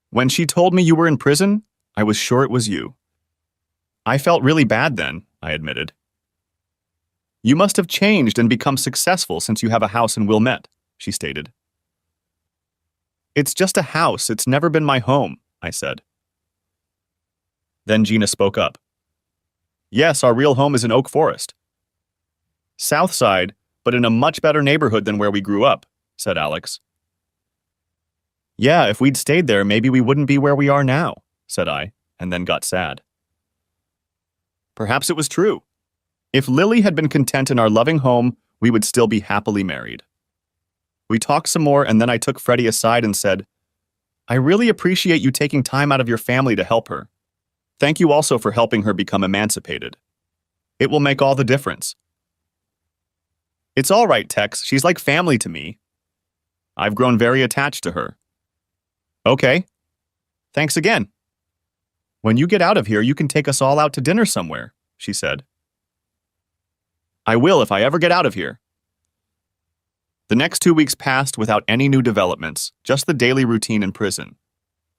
When she told me you were in prison, I was sure it was you. I felt really bad then, I admitted. You must have changed and become successful since you have a house in Wilmette, she stated. It's just a house, it's never been my home, I said. Then Gina spoke up. Yes, our real home is in Oak Forest. South Side, but in a much better neighborhood than where we grew up, said Alex. Yeah, if we'd stayed there, maybe we wouldn't be where we are now, said I, and then got sad. Perhaps it was true. If Lily had been content in our loving home, we would still be happily married. We talked some more, and then I took Freddie aside and said, I really appreciate you taking time out of your family to help her. Thank you also for helping her become emancipated. It will make all the difference. It's all right, Tex. She's like family to me. I've grown very attached to her. Okay. Thanks again. When you get out of here, you can take us all out to dinner somewhere, she said. I will if I ever get out of here. The next 2 weeks passed without any new developments, just the daily routine in prison.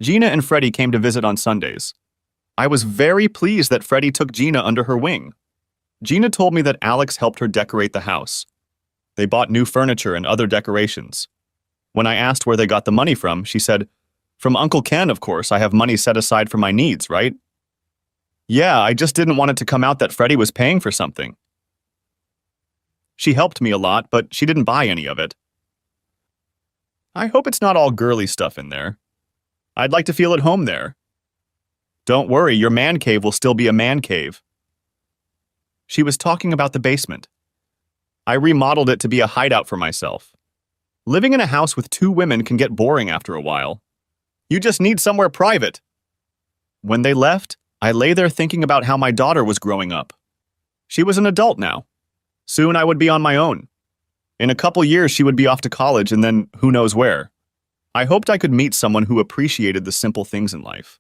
Gina and Freddie came to visit on Sundays. I was very pleased that Freddie took Gina under her wing. Gina told me that Alex helped her decorate the house. They bought new furniture and other decorations. When I asked where they got the money from, she said, From Uncle Ken, of course. I have money set aside for my needs, right? Yeah, I just didn't want it to come out that Freddie was paying for something. She helped me a lot, but she didn't buy any of it. I hope it's not all girly stuff in there. I'd like to feel at home there. Don't worry, your man cave will still be a man cave. She was talking about the basement. I remodeled it to be a hideout for myself. Living in a house with 2 women can get boring after a while. You just need somewhere private. When they left, I lay there thinking about how my daughter was growing up. She was an adult now. Soon I would be on my own. In a couple years she would be off to college and then who knows where. I hoped I could meet someone who appreciated the simple things in life.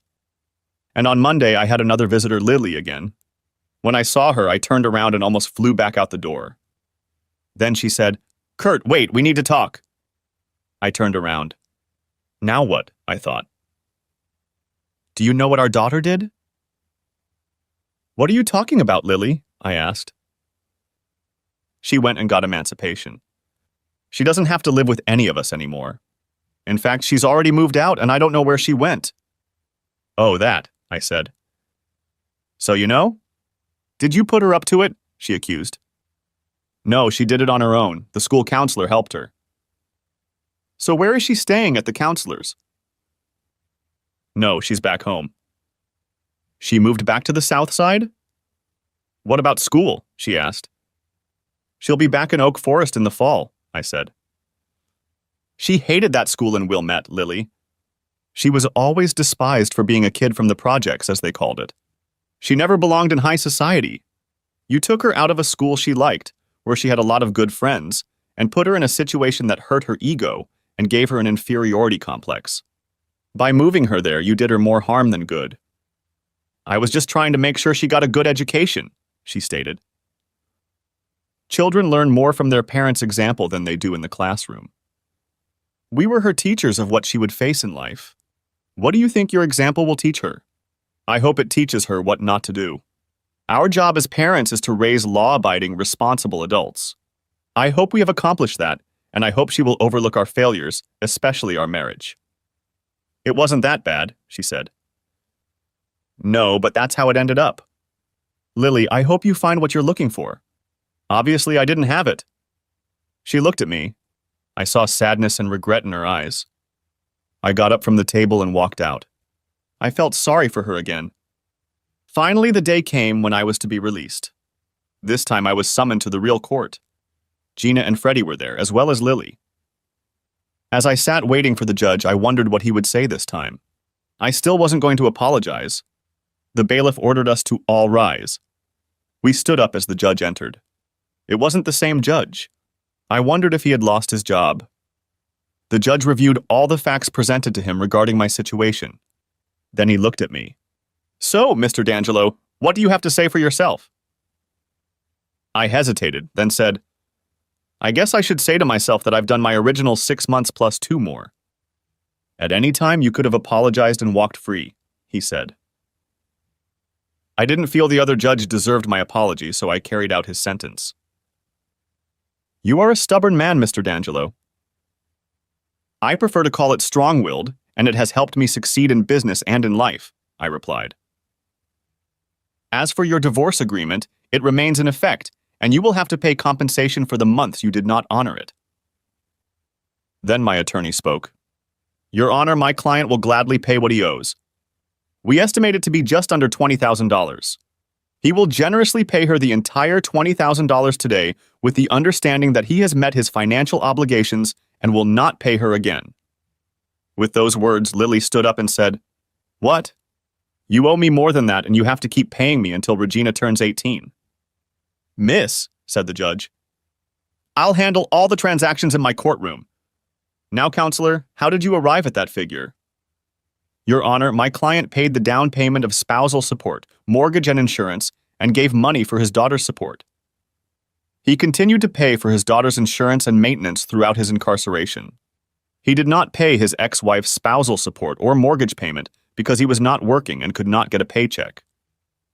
And on Monday I had another visitor, Lily, again. When I saw her, I turned around and almost flew back out the door. Then she said, Kurt, wait, we need to talk. I turned around. Now what? I thought. Do you know what our daughter did? What are you talking about, Lily? I asked. She went and got emancipation. She doesn't have to live with any of us anymore. In fact, she's already moved out and I don't know where she went. Oh, that, I said. So you know? Did you put her up to it? She accused. No, she did it on her own. The school counselor helped her. So where is she staying at the counselor's? No, she's back home. She moved back to the south side? What about school? She asked. She'll be back in Oak Forest in the fall, I said. She hated that school in Wilmette, Lily. She was always despised for being a kid from the projects, as they called it. She never belonged in high society. You took her out of a school she liked, where she had a lot of good friends, and put her in a situation that hurt her ego and gave her an inferiority complex. By moving her there, you did her more harm than good. I was just trying to make sure she got a good education, she stated. Children learn more from their parents' example than they do in the classroom. We were her teachers of what she would face in life. What do you think your example will teach her? I hope it teaches her what not to do. Our job as parents is to raise law-abiding, responsible adults. I hope we have accomplished that, and I hope she will overlook our failures, especially our marriage. It wasn't that bad, she said. No, but that's how it ended up. Lily, I hope you find what you're looking for. Obviously, I didn't have it. She looked at me. I saw sadness and regret in her eyes. I got up from the table and walked out. I felt sorry for her again. Finally, the day came when I was to be released. This time I was summoned to the real court. Gina and Freddie were there, as well as Lily. As I sat waiting for the judge, I wondered what he would say this time. I still wasn't going to apologize. The bailiff ordered us to all rise. We stood up as the judge entered. It wasn't the same judge. I wondered if he had lost his job. The judge reviewed all the facts presented to him regarding my situation. Then he looked at me. So, Mr. D'Angelo, what do you have to say for yourself? I hesitated, then said, I guess I should say to myself that I've done my original 6 months plus 2 more. At any time, you could have apologized and walked free, he said. I didn't feel the other judge deserved my apology, so I carried out his sentence. You are a stubborn man, Mr. D'Angelo. I prefer to call it strong-willed, and it has helped me succeed in business and in life, I replied. As for your divorce agreement, it remains in effect, and you will have to pay compensation for the months you did not honor it. Then my attorney spoke. Your Honor, my client will gladly pay what he owes. We estimate it to be just under $20,000. He will generously pay her the entire $20,000 today with the understanding that he has met his financial obligations and will not pay her again. With those words, Lily stood up and said, What? You owe me more than that, and you have to keep paying me until Regina turns 18. Miss, said the judge, I'll handle all the transactions in my courtroom. Now, counselor, how did you arrive at that figure? Your Honor, my client paid the down payment of spousal support, mortgage and insurance, and gave money for his daughter's support. He continued to pay for his daughter's insurance and maintenance throughout his incarceration. He did not pay his ex-wife's spousal support or mortgage payment because he was not working and could not get a paycheck.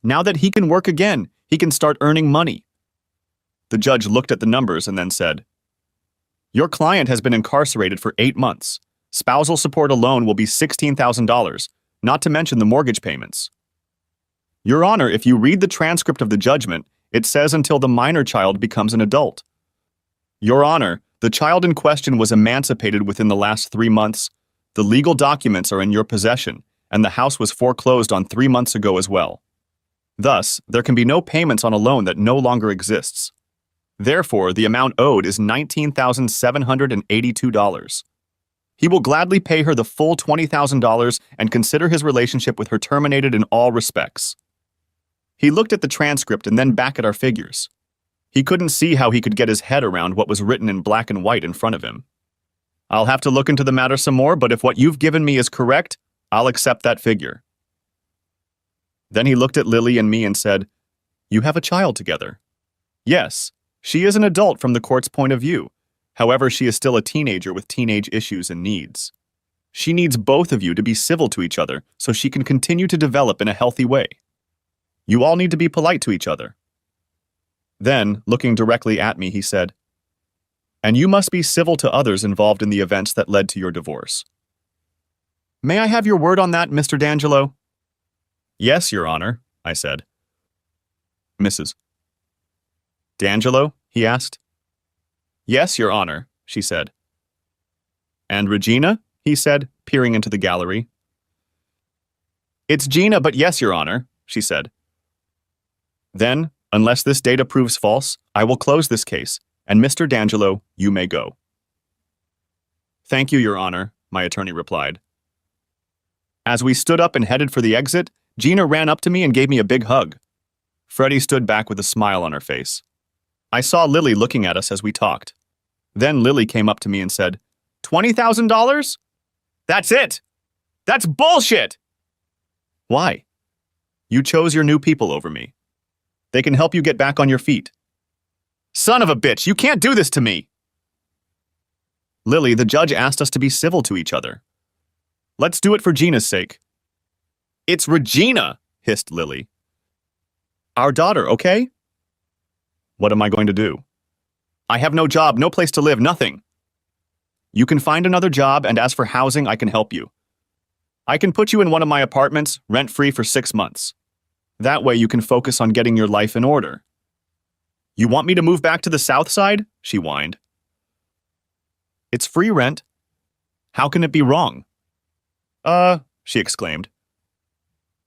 Now that he can work again, he can start earning money. The judge looked at the numbers and then said, Your client has been incarcerated for 8 months. Spousal support alone will be $16,000, not to mention the mortgage payments. Your Honor, if you read the transcript of the judgment, it says until the minor child becomes an adult. Your Honor, the child in question was emancipated within the last 3 months. The legal documents are in your possession, and the house was foreclosed on 3 months ago as well. Thus, there can be no payments on a loan that no longer exists. Therefore, the amount owed is $19,782. He will gladly pay her the full $20,000 and consider his relationship with her terminated in all respects. He looked at the transcript and then back at our figures. He couldn't see how he could get his head around what was written in black and white in front of him. I'll have to look into the matter some more, but if what you've given me is correct, I'll accept that figure. Then he looked at Lily and me and said, You have a child together. Yes, she is an adult from the court's point of view. However, she is still a teenager with teenage issues and needs. She needs both of you to be civil to each other so she can continue to develop in a healthy way. You all need to be polite to each other. Then, looking directly at me, he said, and you must be civil to others involved in the events that led to your divorce. May I have your word on that, Mr. D'Angelo? Yes, Your Honor, I said. Mrs. D'Angelo? He asked. Yes, Your Honor, she said. And Regina? He said, peering into the gallery. It's Gina, but yes, Your Honor, she said. Then, unless this data proves false, I will close this case, and Mr. D'Angelo, you may go. Thank you, Your Honor, my attorney replied. As we stood up and headed for the exit, Gina ran up to me and gave me a big hug. Freddie stood back with a smile on her face. I saw Lily looking at us as we talked. Then Lily came up to me and said, $20,000? That's it! That's bullshit! Why? You chose your new people over me. They can help you get back on your feet. Son of a bitch, you can't do this to me! Lily, the judge asked us to be civil to each other. Let's do it for Gina's sake. It's Regina, hissed Lily. Our daughter, okay? What am I going to do? I have no job, no place to live, nothing. You can find another job, and as for housing, I can help you. I can put you in one of my apartments, rent-free for 6 months. That way you can focus on getting your life in order. You want me to move back to the south side? She whined. It's free rent. How can it be wrong? She exclaimed.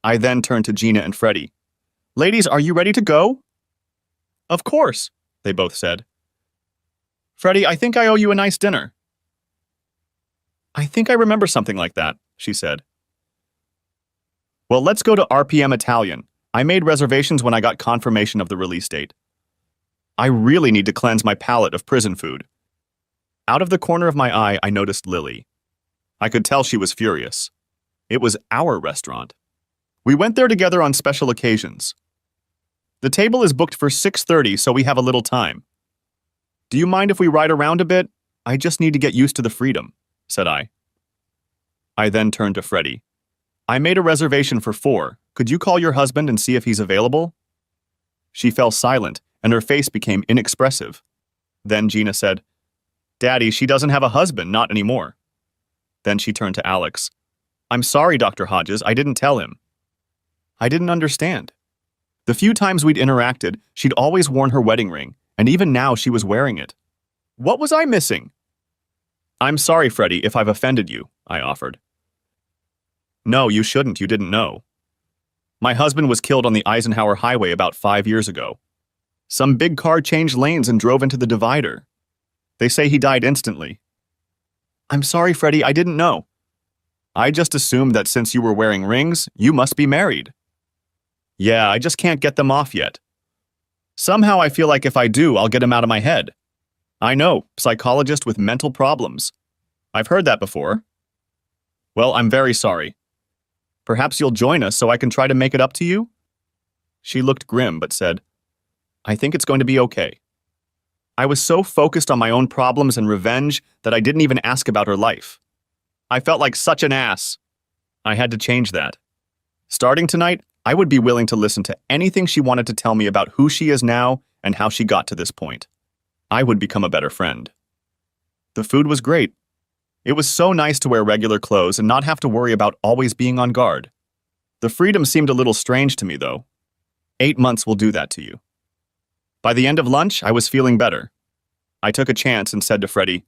I then turned to Gina and Freddie. Ladies, are you ready to go? Of course, they both said. Freddie, I think I owe you a nice dinner. I think I remember something like that, she said. Well, let's go to RPM Italian. I made reservations when I got confirmation of the release date. I really need to cleanse my palate of prison food. Out of the corner of my eye, I noticed Lily. I could tell she was furious. It was our restaurant. We went there together on special occasions. The table is booked for 6:30, so we have a little time. Do you mind if we ride around a bit? I just need to get used to the freedom, said I. I then turned to Freddie. I made a reservation for 4. Could you call your husband and see if he's available? She fell silent, and her face became inexpressive. Then Gina said, Daddy, she doesn't have a husband, not anymore. Then she turned to Alex. I'm sorry, Dr. Hodges, I didn't tell him. I didn't understand. The few times we'd interacted, she'd always worn her wedding ring, and even now she was wearing it. What was I missing? I'm sorry, Freddie, if I've offended you, I offered. No, you shouldn't, you didn't know. My husband was killed on the Eisenhower Highway about 5 years ago. Some big car changed lanes and drove into the divider. They say he died instantly. I'm sorry, Freddie, I didn't know. I just assumed that since you were wearing rings, you must be married. Yeah, I just can't get them off yet. Somehow I feel like if I do, I'll get them out of my head. I know, psychologist with mental problems. I've heard that before. Well, I'm very sorry. Perhaps you'll join us so I can try to make it up to you? She looked grim but said, I think it's going to be okay. I was so focused on my own problems and revenge that I didn't even ask about her life. I felt like such an ass. I had to change that. Starting tonight, I would be willing to listen to anything she wanted to tell me about who she is now and how she got to this point. I would become a better friend. The food was great. It was so nice to wear regular clothes and not have to worry about always being on guard. The freedom seemed a little strange to me, though. 8 months will do that to you. By the end of lunch, I was feeling better. I took a chance and said to Freddie,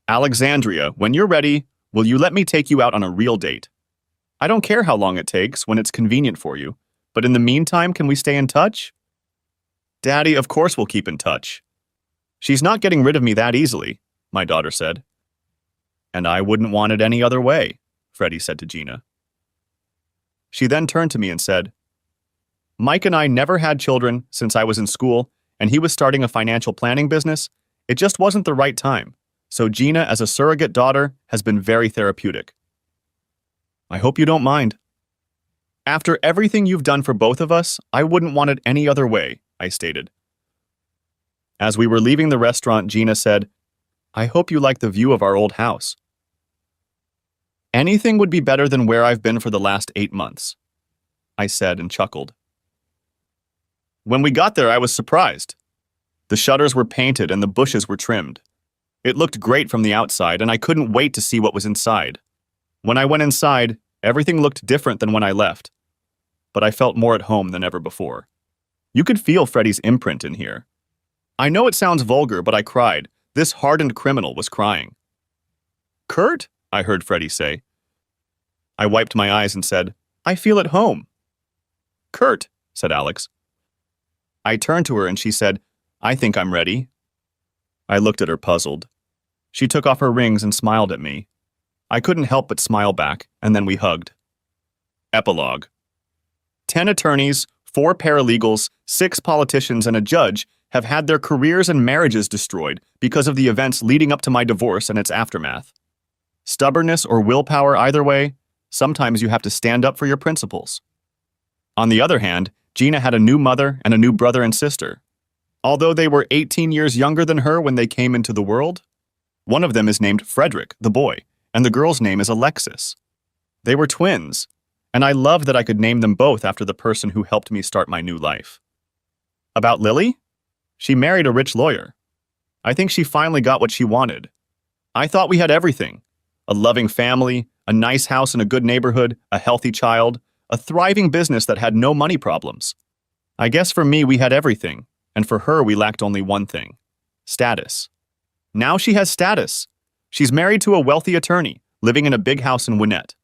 Alexandria, when you're ready, will you let me take you out on a real date? I don't care how long it takes when it's convenient for you, but in the meantime, can we stay in touch? Daddy, of course we'll keep in touch. She's not getting rid of me that easily, my daughter said. And I wouldn't want it any other way, Freddie said to Gina. She then turned to me and said, Mike and I never had children since I was in school, and he was starting a financial planning business. It just wasn't the right time, so Gina, as a surrogate daughter, has been very therapeutic. I hope you don't mind. After everything you've done for both of us, I wouldn't want it any other way, I stated. As we were leaving the restaurant, Gina said, I hope you like the view of our old house. Anything would be better than where I've been for the last 8 months, I said and chuckled. When we got there, I was surprised. The shutters were painted and the bushes were trimmed. It looked great from the outside, and I couldn't wait to see what was inside. When I went inside, everything looked different than when I left, but I felt more at home than ever before. You could feel Freddie's imprint in here. I know it sounds vulgar, but I cried. This hardened criminal was crying. "Kurt?" I heard Freddie say. I wiped my eyes and said, "I feel at home." "Kurt," said Alex. I turned to her and she said, "I think I'm ready." I looked at her puzzled. She took off her rings and smiled at me. I couldn't help but smile back, and then we hugged. Epilogue. 10 attorneys, 4 paralegals, 6 politicians, and a judge have had their careers and marriages destroyed because of the events leading up to my divorce and its aftermath. Stubbornness or willpower either way, sometimes you have to stand up for your principles. On the other hand, Gina had a new mother and a new brother and sister. Although they were 18 years younger than her when they came into the world, one of them is named Frederick, the boy, and the girl's name is Alexis. They were twins, and I loved that I could name them both after the person who helped me start my new life. About Lily? She married a rich lawyer. I think she finally got what she wanted. I thought we had everything: a loving family, a nice house in a good neighborhood, a healthy child, a thriving business that had no money problems. I guess for me we had everything, and for her we lacked only one thing: status. Now she has status. She's married to a wealthy attorney, living in a big house in Gwinnett.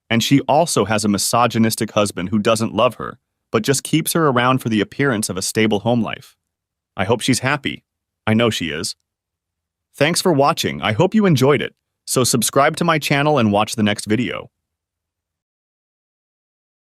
And she also has a misogynistic husband who doesn't love her, but just keeps her around for the appearance of a stable home life. I hope she's happy. I know she is. Thanks for watching. I hope you enjoyed it. So subscribe to my channel and watch the next video.